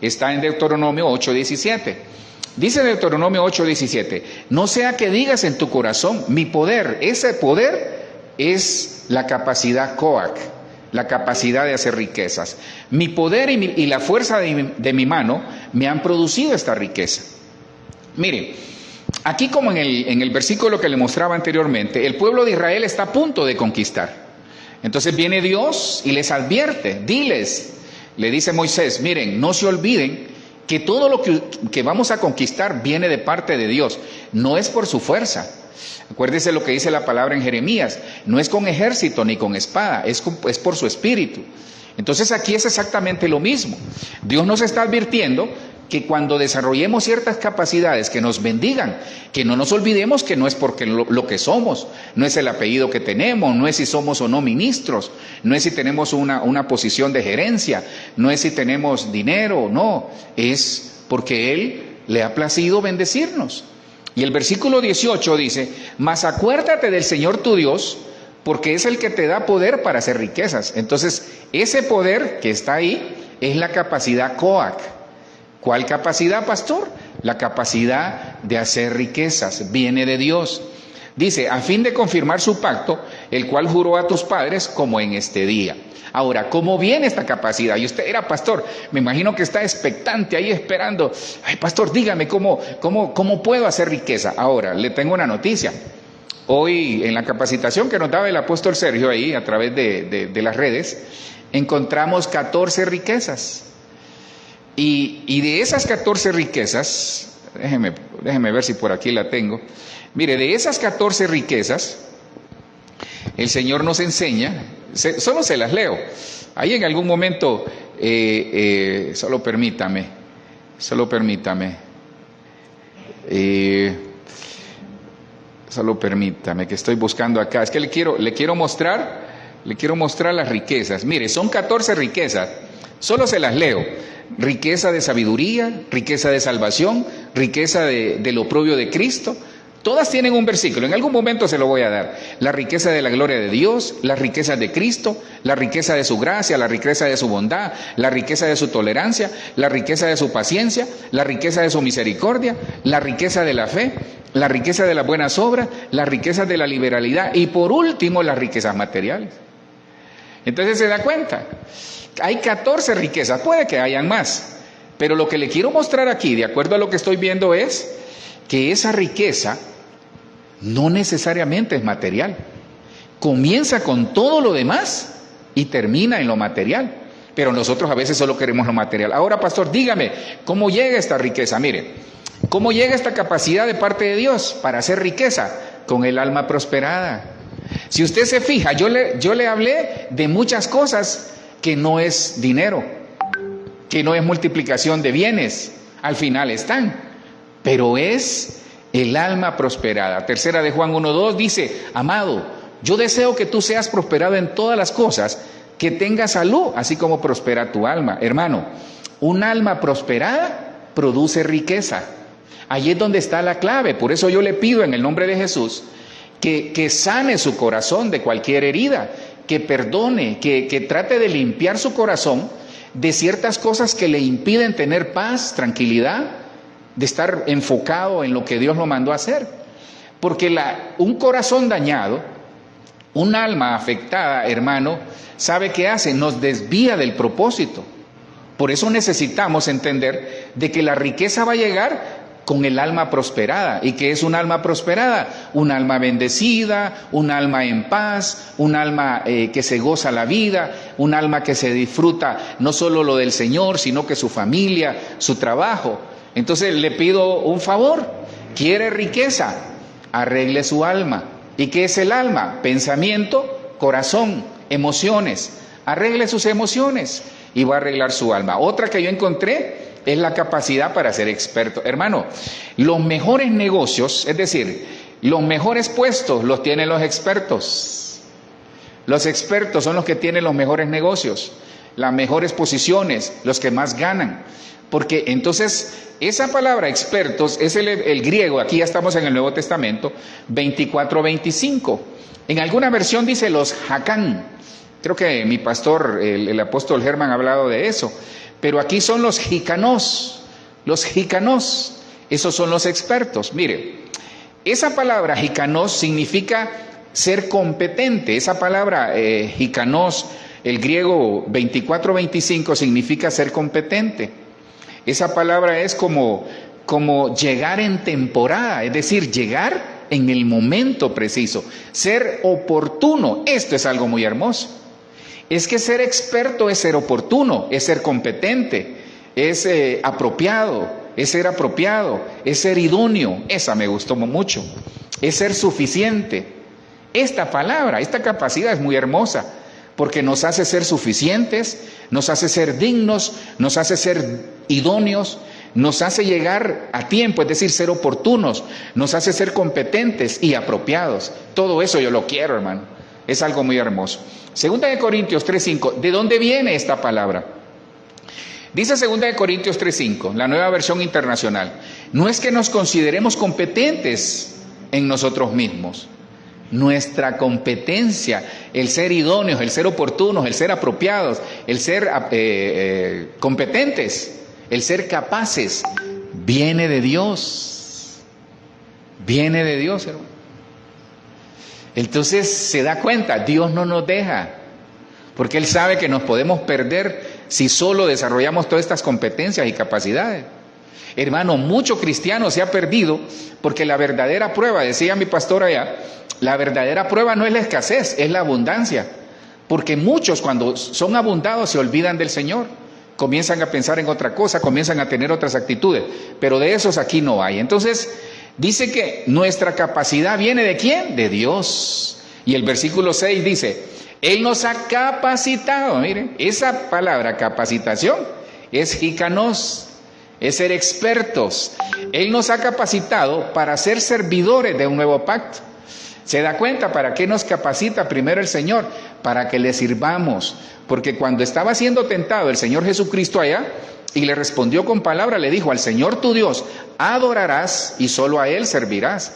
Está en Deuteronomio 8:17. Dice Deuteronomio 8:17, no sea que digas en tu corazón, mi poder, ese poder es la capacidad Coac, la capacidad de hacer riquezas. Mi poder y la fuerza de mi mano me han producido esta riqueza. Mire, aquí como en el versículo que le mostraba anteriormente, el pueblo de Israel está a punto de conquistar. Entonces viene Dios y les advierte, diles, le dice Moisés, miren, no se olviden que todo lo que vamos a conquistar viene de parte de Dios, no es por su fuerza. Acuérdese lo que dice la palabra en Jeremías, no es con ejército ni con espada, es por su espíritu. Entonces aquí es exactamente lo mismo. Dios nos está advirtiendo que cuando desarrollemos ciertas capacidades que nos bendigan, que no nos olvidemos que no es porque lo que somos, no es el apellido que tenemos, no es si somos o no ministros, no es si tenemos una posición de gerencia, no es si tenemos dinero, no, es porque Él le ha placido bendecirnos. Y el versículo 18 dice, mas acuérdate del Señor tu Dios, porque es el que te da poder para hacer riquezas. Entonces, ese poder que está ahí es la capacidad Coac. ¿Cuál capacidad, pastor? La capacidad de hacer riquezas, viene de Dios. Dice, a fin de confirmar su pacto, el cual juró a tus padres como en este día. Ahora, ¿cómo viene esta capacidad? Y usted era pastor, me imagino que está expectante ahí esperando. Ay, pastor, dígame, ¿cómo puedo hacer riqueza? Ahora, le tengo una noticia. Hoy, en la capacitación que nos daba el apóstol Sergio ahí, a través de las redes, encontramos 14 riquezas. Y de esas 14 riquezas, déjeme ver si por aquí la tengo. Mire, de esas 14 riquezas, el Señor nos enseña, solo se las leo. Ahí en algún momento, solo permítame, solo permítame que estoy buscando acá. Es que le quiero mostrar las riquezas. Mire, son 14 riquezas, solo se las leo. Riqueza de sabiduría, riqueza de salvación, riqueza de lo propio de Cristo. Todas tienen un versículo, en algún momento se lo voy a dar. La riqueza de la gloria de Dios, las riquezas de Cristo, la riqueza de su gracia, la riqueza de su bondad, la riqueza de su tolerancia, la riqueza de su paciencia, la riqueza de su misericordia, la riqueza de la fe, la riqueza de las buenas obras, la riqueza de la liberalidad y por último las riquezas materiales. Entonces se da cuenta, hay 14 riquezas, puede que hayan más, pero lo que le quiero mostrar aquí, de acuerdo a lo que estoy viendo, es que esa riqueza no necesariamente es material. Comienza con todo lo demás y termina en lo material. Pero nosotros a veces solo queremos lo material. Ahora, pastor, dígame, ¿cómo llega esta riqueza? Mire, ¿cómo llega esta capacidad de parte de Dios para hacer riqueza? Con el alma prosperada. Si usted se fija, yo le hablé de muchas cosas que no es dinero, que no es multiplicación de bienes. Al final están, pero es el alma prosperada. Tercera de Juan 1:2 dice, amado, yo deseo que tú seas prosperado en todas las cosas, que tengas salud, así como prospera tu alma. Hermano, un alma prosperada produce riqueza. Allí es donde está la clave. Por eso yo le pido en el nombre de Jesús que sane su corazón de cualquier herida, que perdone, que trate de limpiar su corazón de ciertas cosas que le impiden tener paz, tranquilidad, de estar enfocado en lo que Dios lo mandó a hacer. Porque un corazón dañado, un alma afectada, hermano, ¿sabe qué hace? Nos desvía del propósito. Por eso necesitamos entender de que la riqueza va a llegar con el alma prosperada. ¿Y qué es un alma prosperada? Un alma bendecida, un alma en paz, un alma que se goza la vida, un alma que se disfruta no solo lo del Señor, sino que su familia, su trabajo. Entonces le pido un favor, quiere riqueza, arregle su alma. ¿Y qué es el alma? Pensamiento, corazón, emociones. Arregle sus emociones y va a arreglar su alma. Otra que yo encontré es la capacidad para ser experto. Hermano, los mejores negocios, es decir, los mejores puestos los tienen los expertos. Los expertos son los que tienen los mejores negocios, las mejores posiciones, los que más ganan. Porque entonces esa palabra expertos es el griego, aquí ya estamos en el Nuevo Testamento, 24-25. En alguna versión dice los Hakán. Creo que mi pastor, el apóstol Germán, ha hablado de eso. Pero aquí son los jicanos. Los jicanos, esos son los expertos. Mire, esa palabra jicanos significa ser competente. Esa palabra jicanos, el griego 24-25, significa ser competente. Esa palabra es como llegar en temporada, es decir, llegar en el momento preciso, ser oportuno. Esto es algo muy hermoso. Es que ser experto es ser oportuno, es ser competente, es apropiado, es ser idóneo. Esa me gustó mucho. Es ser suficiente. Esta palabra, esta capacidad es muy hermosa, porque nos hace ser suficientes, nos hace ser dignos, nos hace ser idóneos, nos hace llegar a tiempo, es decir, ser oportunos, nos hace ser competentes y apropiados. Todo eso yo lo quiero, hermano. Es algo muy hermoso. Segunda de Corintios 3:5. ¿De dónde viene esta palabra? Dice Segunda de Corintios 3:5, la Nueva Versión Internacional. No es que nos consideremos competentes en nosotros mismos. Nuestra competencia, el ser idóneos, el ser oportunos, el ser apropiados, el ser competentes, el ser capaces, viene de Dios. Viene de Dios, hermano. Entonces se da cuenta, Dios no nos deja, porque Él sabe que nos podemos perder si solo desarrollamos todas estas competencias y capacidades. Hermano, mucho cristiano se ha perdido porque la verdadera prueba, decía mi pastor allá, la verdadera prueba no es la escasez, es la abundancia. Porque muchos cuando son abundados se olvidan del Señor, comienzan a pensar en otra cosa, comienzan a tener otras actitudes, pero de esos aquí no hay. Entonces dice que nuestra capacidad viene ¿de quién? De Dios. Y el versículo 6 dice, Él nos ha capacitado. Miren, esa palabra capacitación es jicanos, es ser expertos. Él nos ha capacitado para ser servidores de un nuevo pacto. ¿Se da cuenta para qué nos capacita primero el Señor? Para que le sirvamos. Porque cuando estaba siendo tentado el Señor Jesucristo allá, y le respondió con palabra, le dijo, al Señor tu Dios adorarás y solo a Él servirás.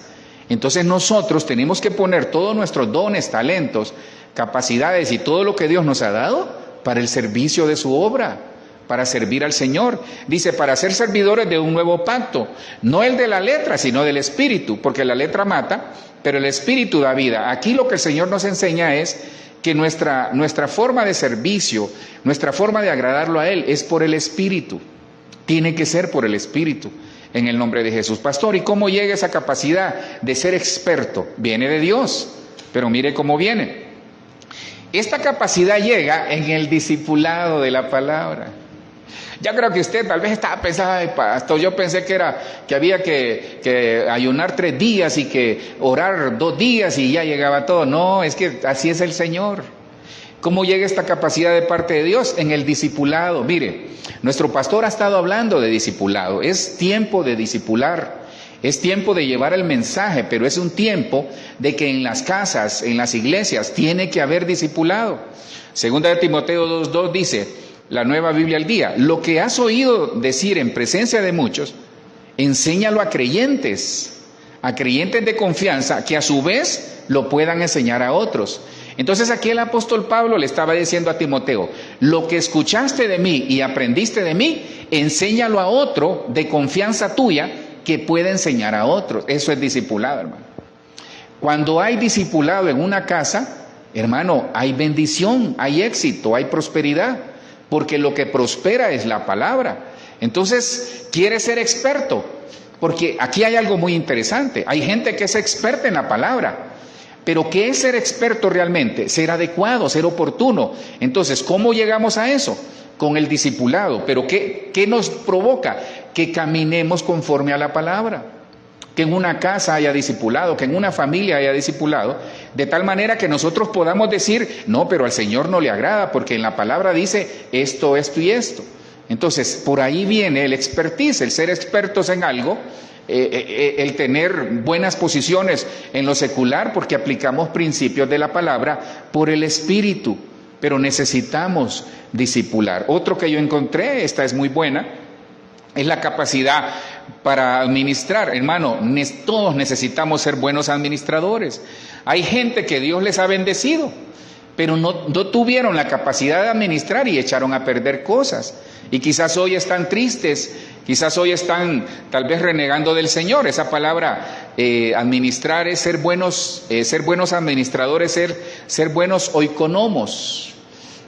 Entonces nosotros tenemos que poner todos nuestros dones, talentos, capacidades y todo lo que Dios nos ha dado para el servicio de su obra, para servir al Señor. Dice, para ser servidores de un nuevo pacto, no el de la letra, sino del Espíritu, porque la letra mata, pero el Espíritu da vida. Aquí lo que el Señor nos enseña es que nuestra forma de servicio, nuestra forma de agradarlo a Él es por el Espíritu. Tiene que ser por el Espíritu, en el nombre de Jesús. Pastor, ¿y cómo llega esa capacidad de ser experto? Viene de Dios, pero mire cómo viene. Esta capacidad llega en el discipulado de la palabra. Ya creo que usted tal vez estaba pensando, ay, pastor, yo pensé que había que ayunar 3 días y que orar 2 días y ya llegaba todo. No, es que así es el Señor. ¿Cómo llega esta capacidad de parte de Dios? En el discipulado. Mire, nuestro pastor ha estado hablando de discipulado. Es tiempo de discipular. Es tiempo de llevar el mensaje, pero es un tiempo de que en las casas, en las iglesias, tiene que haber discipulado. Segunda de Timoteo 2:2 dice, la Nueva Biblia al Día, lo que has oído decir en presencia de muchos, enséñalo a creyentes de confianza, que a su vez lo puedan enseñar a otros. Entonces aquí el apóstol Pablo le estaba diciendo a Timoteo, lo que escuchaste de mí y aprendiste de mí, enséñalo a otro de confianza tuya, que pueda enseñar a otros. Eso es discipulado, hermano. Cuando hay discipulado en una casa, hermano, hay bendición, hay éxito, hay prosperidad, porque lo que prospera es la palabra. Entonces, ¿quieres ser experto? Porque aquí hay algo muy interesante. Hay gente que es experta en la palabra, pero ¿qué es ser experto realmente? Ser adecuado, ser oportuno. Entonces, ¿cómo llegamos a eso? Con el discipulado. ¿Pero qué nos provoca? Que caminemos conforme a la palabra. Que en una casa haya discipulado, que en una familia haya discipulado, de tal manera que nosotros podamos decir, no, pero al Señor no le agrada, porque en la palabra dice esto, esto y esto. Entonces, por ahí viene el expertise, el ser expertos en algo, el tener buenas posiciones en lo secular porque aplicamos principios de la palabra por el Espíritu, pero necesitamos discipular. Otro que yo encontré, esta es muy buena, es la capacidad para administrar. Hermano, todos necesitamos ser buenos administradores. Hay gente que Dios les ha bendecido, pero no tuvieron la capacidad de administrar y echaron a perder cosas. Y quizás hoy están tristes, quizás hoy están tal vez renegando del Señor. Esa palabra administrar es ser buenos administradores, ser buenos oikonomos.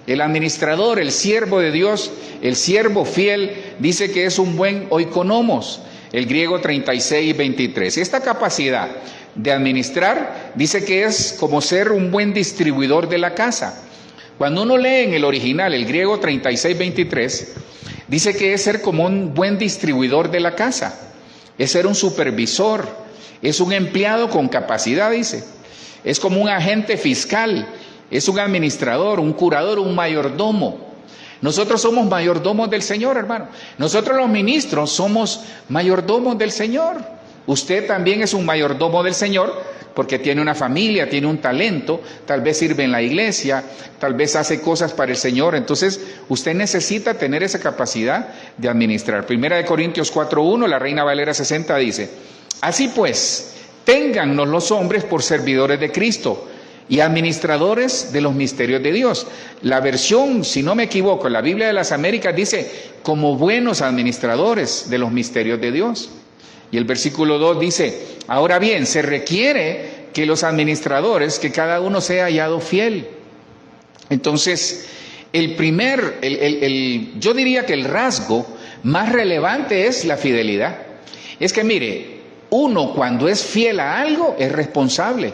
El administrador, el siervo de Dios, el siervo fiel, dice que es un buen oikonomos, el griego 36:23. Esta capacidad de administrar dice que es como ser un buen distribuidor de la casa. Cuando uno lee en el original, el griego 36:23, dice que es ser como un buen distribuidor de la casa, es ser un supervisor, es un empleado con capacidad, dice, es como un agente fiscal, es un administrador, un curador, un mayordomo. Nosotros somos mayordomos del Señor, hermano. Nosotros los ministros somos mayordomos del Señor. Usted también es un mayordomo del Señor porque tiene una familia, tiene un talento, tal vez sirve en la iglesia, tal vez hace cosas para el Señor. Entonces, usted necesita tener esa capacidad de administrar. Primera de Corintios 4:1, la Reina Valera 60 dice: así pues, téngannos los hombres por servidores de Cristo y administradores de los misterios de Dios. La versión, si no me equivoco, la Biblia de las Américas dice como buenos administradores de los misterios de Dios. Y el versículo 2 dice: ahora bien, se requiere que los administradores, que cada uno sea hallado fiel. Entonces, yo diría que el rasgo más relevante es la fidelidad. Es que mire, uno cuando es fiel a algo es responsable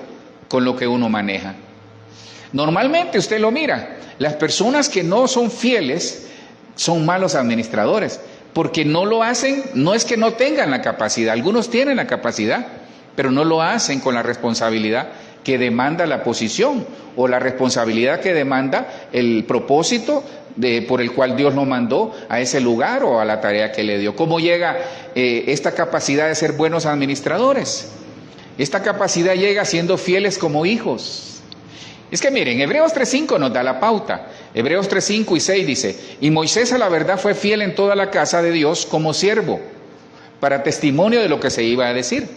con lo que uno maneja. Normalmente usted lo mira, las personas que no son fieles son malos administradores, porque no lo hacen, no es que no tengan la capacidad, algunos tienen la capacidad, pero no lo hacen con la responsabilidad que demanda la posición o la responsabilidad que demanda el propósito por el cual Dios lo mandó a ese lugar o a la tarea que le dio. ¿Cómo llega esta capacidad de ser buenos administradores? Esta capacidad llega siendo fieles como hijos. Es que miren, Hebreos 3:5 nos da la pauta. Hebreos 3:5 y 6 dice: y Moisés a la verdad fue fiel en toda la casa de Dios como siervo, para testimonio de lo que se iba a decir.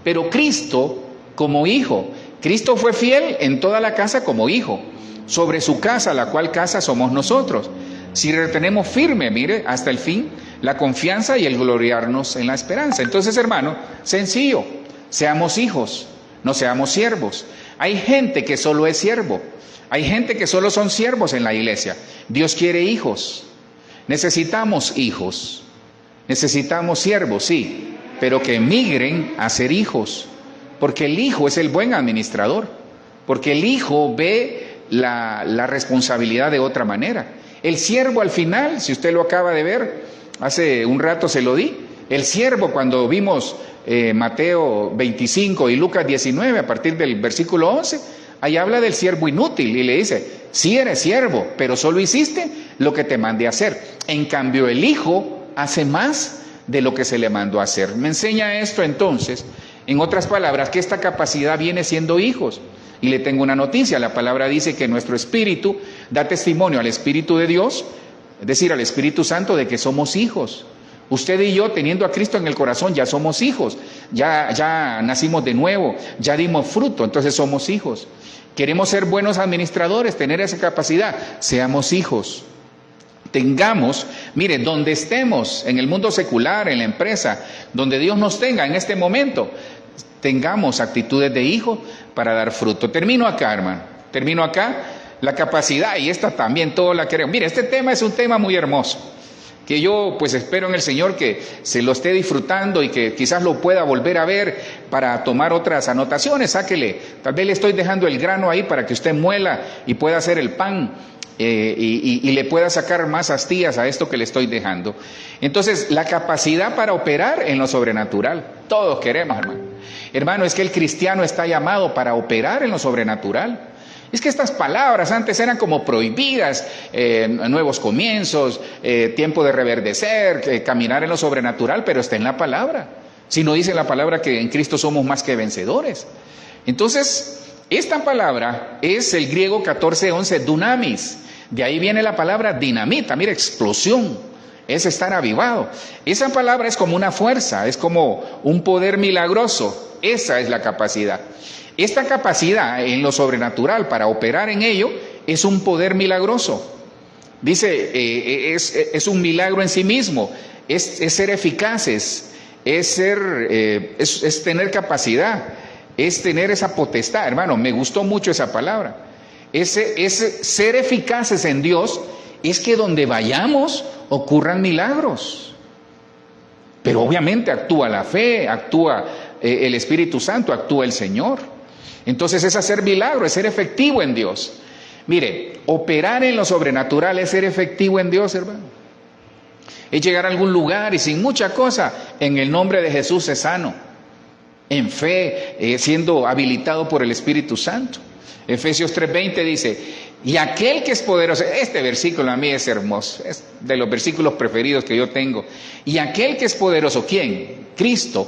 Pero Cristo como hijo, Cristo fue fiel en toda la casa como hijo, sobre su casa, la cual casa somos nosotros. Si retenemos firme, mire, hasta el fin, la confianza y el gloriarnos en la esperanza. Entonces, hermano, sencillo. Seamos hijos, no seamos siervos. Hay gente que solo es siervo, hay gente que solo son siervos en la iglesia. Dios quiere hijos. Necesitamos hijos, necesitamos siervos, sí, pero que migren a ser hijos, porque el hijo es el buen administrador, porque el hijo ve la responsabilidad de otra manera. El siervo al final, si usted lo acaba de ver, hace un rato se lo di, el siervo cuando vimos Mateo 25 y Lucas 19, a partir del versículo 11, ahí habla del siervo inútil y le dice: sí eres siervo, pero solo hiciste lo que te mandé a hacer. En cambio, el hijo hace más de lo que se le mandó a hacer. Me enseña esto entonces, en otras palabras, que esta capacidad viene siendo hijos. Y le tengo una noticia: la palabra dice que nuestro espíritu da testimonio al Espíritu de Dios, es decir, al Espíritu Santo, de que somos hijos. Usted y yo, teniendo a Cristo en el corazón, ya somos hijos, ya nacimos de nuevo, ya dimos fruto, entonces somos hijos. Queremos ser buenos administradores, tener esa capacidad, seamos hijos. Tengamos, mire, donde estemos, en el mundo secular, en la empresa, donde Dios nos tenga en este momento, tengamos actitudes de hijo para dar fruto. Termino acá, hermano, termino acá, la capacidad, y esta también todos la queremos. Mire, este tema es un tema muy hermoso, que yo pues espero en el Señor que se lo esté disfrutando y que quizás lo pueda volver a ver para tomar otras anotaciones. Sáquele, tal vez le estoy dejando el grano ahí para que usted muela y pueda hacer el pan y le pueda sacar más astillas a esto que le estoy dejando. Entonces, la capacidad para operar en lo sobrenatural, todos queremos, hermano. Hermano, es que el cristiano está llamado para operar en lo sobrenatural. Es que estas palabras antes eran como prohibidas, nuevos comienzos, tiempo de reverdecer, caminar en lo sobrenatural, pero está en la palabra. Si no dice la palabra que en Cristo somos más que vencedores. Entonces, esta palabra es el griego 14:11, dunamis. De ahí viene la palabra dinamita, mira, explosión, es estar avivado. Esa palabra es como una fuerza, es como un poder milagroso. Esa es la capacidad. Esta capacidad en lo sobrenatural para operar en ello es un poder milagroso. Dice, es un milagro en sí mismo, es ser eficaces, es tener capacidad, es tener esa potestad. Hermano, me gustó mucho esa palabra. Ese ser eficaces en Dios es que donde vayamos ocurran milagros. Pero obviamente actúa la fe, actúa el Espíritu Santo, actúa el Señor. Entonces es hacer milagros, es ser efectivo en Dios. Mire, operar en lo sobrenatural es ser efectivo en Dios, hermano. Es llegar a algún lugar y sin mucha cosa, en el nombre de Jesús es sano. En fe, siendo habilitado por el Espíritu Santo. Efesios 3:20 dice, y aquel que es poderoso, este versículo a mí es hermoso, es de los versículos preferidos que yo tengo. Y aquel que es poderoso, ¿quién? Cristo,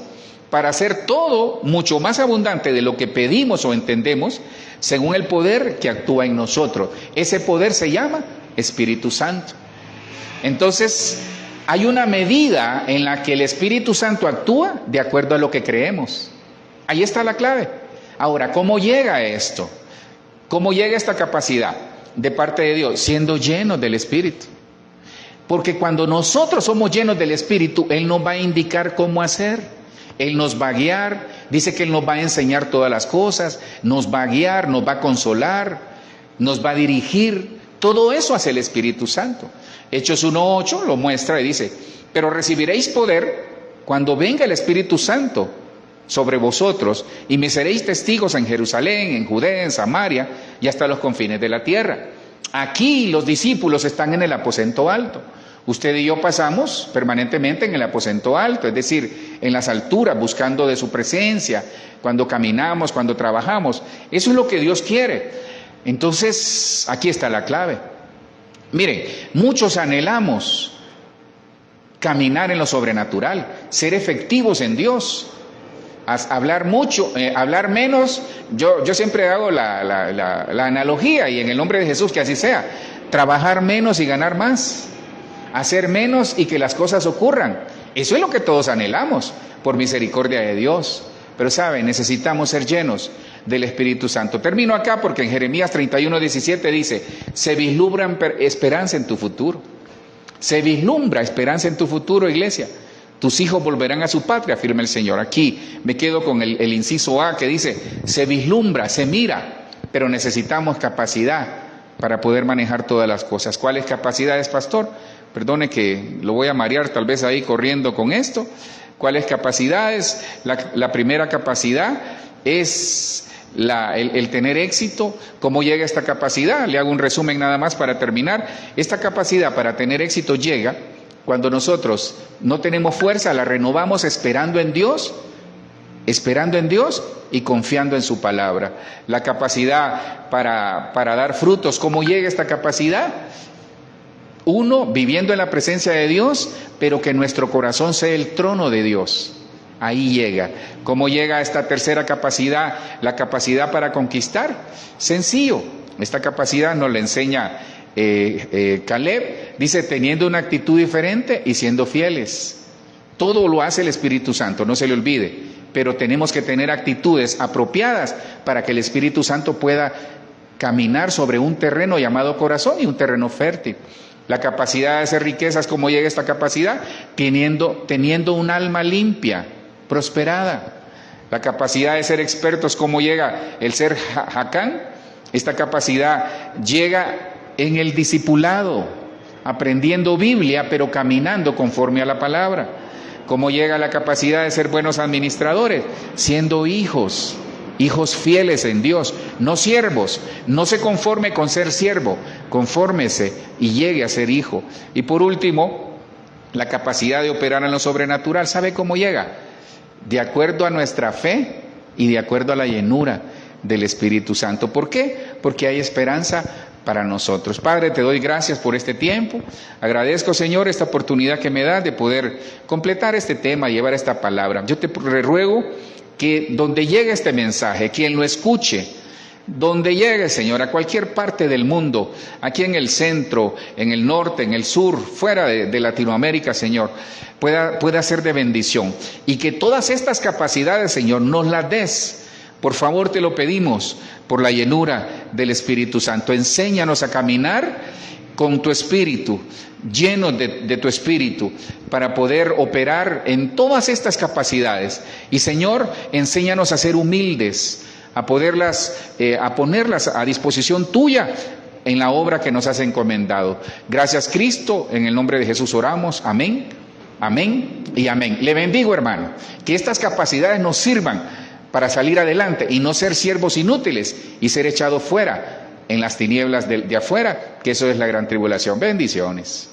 para hacer todo mucho más abundante de lo que pedimos o entendemos, según el poder que actúa en nosotros. Ese poder se llama Espíritu Santo. Entonces, hay una medida en la que el Espíritu Santo actúa de acuerdo a lo que creemos. Ahí está la clave. Ahora, ¿cómo llega esto? ¿Cómo llega esta capacidad de parte de Dios? Siendo llenos del Espíritu. Porque cuando nosotros somos llenos del Espíritu, Él nos va a indicar cómo hacer. Él nos va a guiar. Dice que Él nos va a enseñar todas las cosas. Nos va a guiar, nos va a consolar, nos va a dirigir. Todo eso hace el Espíritu Santo. Hechos 1:8 lo muestra y dice, pero recibiréis poder cuando venga el Espíritu Santo sobre vosotros, y me seréis testigos en Jerusalén, en Judea, en Samaria y hasta los confines de la tierra. Aquí los discípulos están en el aposento alto. Usted y yo pasamos permanentemente en el aposento alto, es decir, en las alturas, buscando de su presencia, cuando caminamos, cuando trabajamos. Eso es lo que Dios quiere. Entonces, aquí está la clave. Miren, muchos anhelamos caminar en lo sobrenatural, ser efectivos en Dios. Hablar mucho, hablar menos. Yo siempre hago la analogía, y en el nombre de Jesús que así sea. Trabajar menos y ganar más. Hacer menos y que las cosas ocurran. Eso es lo que todos anhelamos, por misericordia de Dios. Pero saben, necesitamos ser llenos del Espíritu Santo. Termino acá porque en Jeremías 31:17 dice, se vislumbra esperanza en tu futuro. Se vislumbra esperanza en tu futuro, iglesia. Tus hijos volverán a su patria, afirma el Señor. Aquí me quedo con el inciso A que dice, se vislumbra, se mira, pero necesitamos capacidad para poder manejar todas las cosas. ¿Cuáles capacidades, pastor? Perdone que lo voy a marear tal vez ahí corriendo con esto. ¿Cuáles capacidades? La primera capacidad es el tener éxito. ¿Cómo llega esta capacidad? Le hago un resumen nada más para terminar. Esta capacidad para tener éxito llega cuando nosotros no tenemos fuerza, la renovamos esperando en Dios y confiando en su palabra. La capacidad para dar frutos, ¿cómo llega esta capacidad? Uno, viviendo en la presencia de Dios, pero que nuestro corazón sea el trono de Dios. Ahí llega. ¿Cómo llega esta tercera capacidad? La capacidad para conquistar. Sencillo. Esta capacidad nos la enseña Caleb. Dice, teniendo una actitud diferente y siendo fieles. Todo lo hace el Espíritu Santo, no se le olvide. Pero tenemos que tener actitudes apropiadas para que el Espíritu Santo pueda caminar sobre un terreno llamado corazón y un terreno fértil. La capacidad de hacer riquezas, ¿cómo llega esta capacidad? Teniendo un alma limpia, prosperada. La capacidad de ser expertos, ¿cómo llega el ser jacán? Esta capacidad llega en el discipulado, aprendiendo Biblia, pero caminando conforme a la palabra. ¿Cómo llega la capacidad de ser buenos administradores? Siendo hijos fieles en Dios, no siervos. No se conforme con ser siervo, confórmese y llegue a ser hijo. Y por último, la capacidad de operar en lo sobrenatural. ¿Sabe cómo llega? De acuerdo a nuestra fe y de acuerdo a la llenura del Espíritu Santo. ¿Por qué? Porque hay esperanza para nosotros. Padre, te doy gracias por este tiempo. Agradezco, Señor, esta oportunidad que me das de poder completar este tema, llevar esta palabra. Yo te ruego que donde llegue este mensaje, quien lo escuche, donde llegue, Señor, a cualquier parte del mundo, aquí en el centro, en el norte, en el sur, fuera de Latinoamérica, Señor, pueda ser de bendición. Y que todas estas capacidades, Señor, nos las des. Por favor, te lo pedimos, por la llenura del Espíritu Santo. Enséñanos a caminar con tu Espíritu, llenos de tu Espíritu, para poder operar en todas estas capacidades. Y, Señor, enséñanos a ser humildes, a ponerlas a disposición tuya en la obra que nos has encomendado. Gracias, Cristo, en el nombre de Jesús oramos. Amén, amén y amén. Le bendigo, hermano, que estas capacidades nos sirvan para salir adelante y no ser siervos inútiles y ser echados fuera en las tinieblas de afuera, que eso es la gran tribulación. Bendiciones.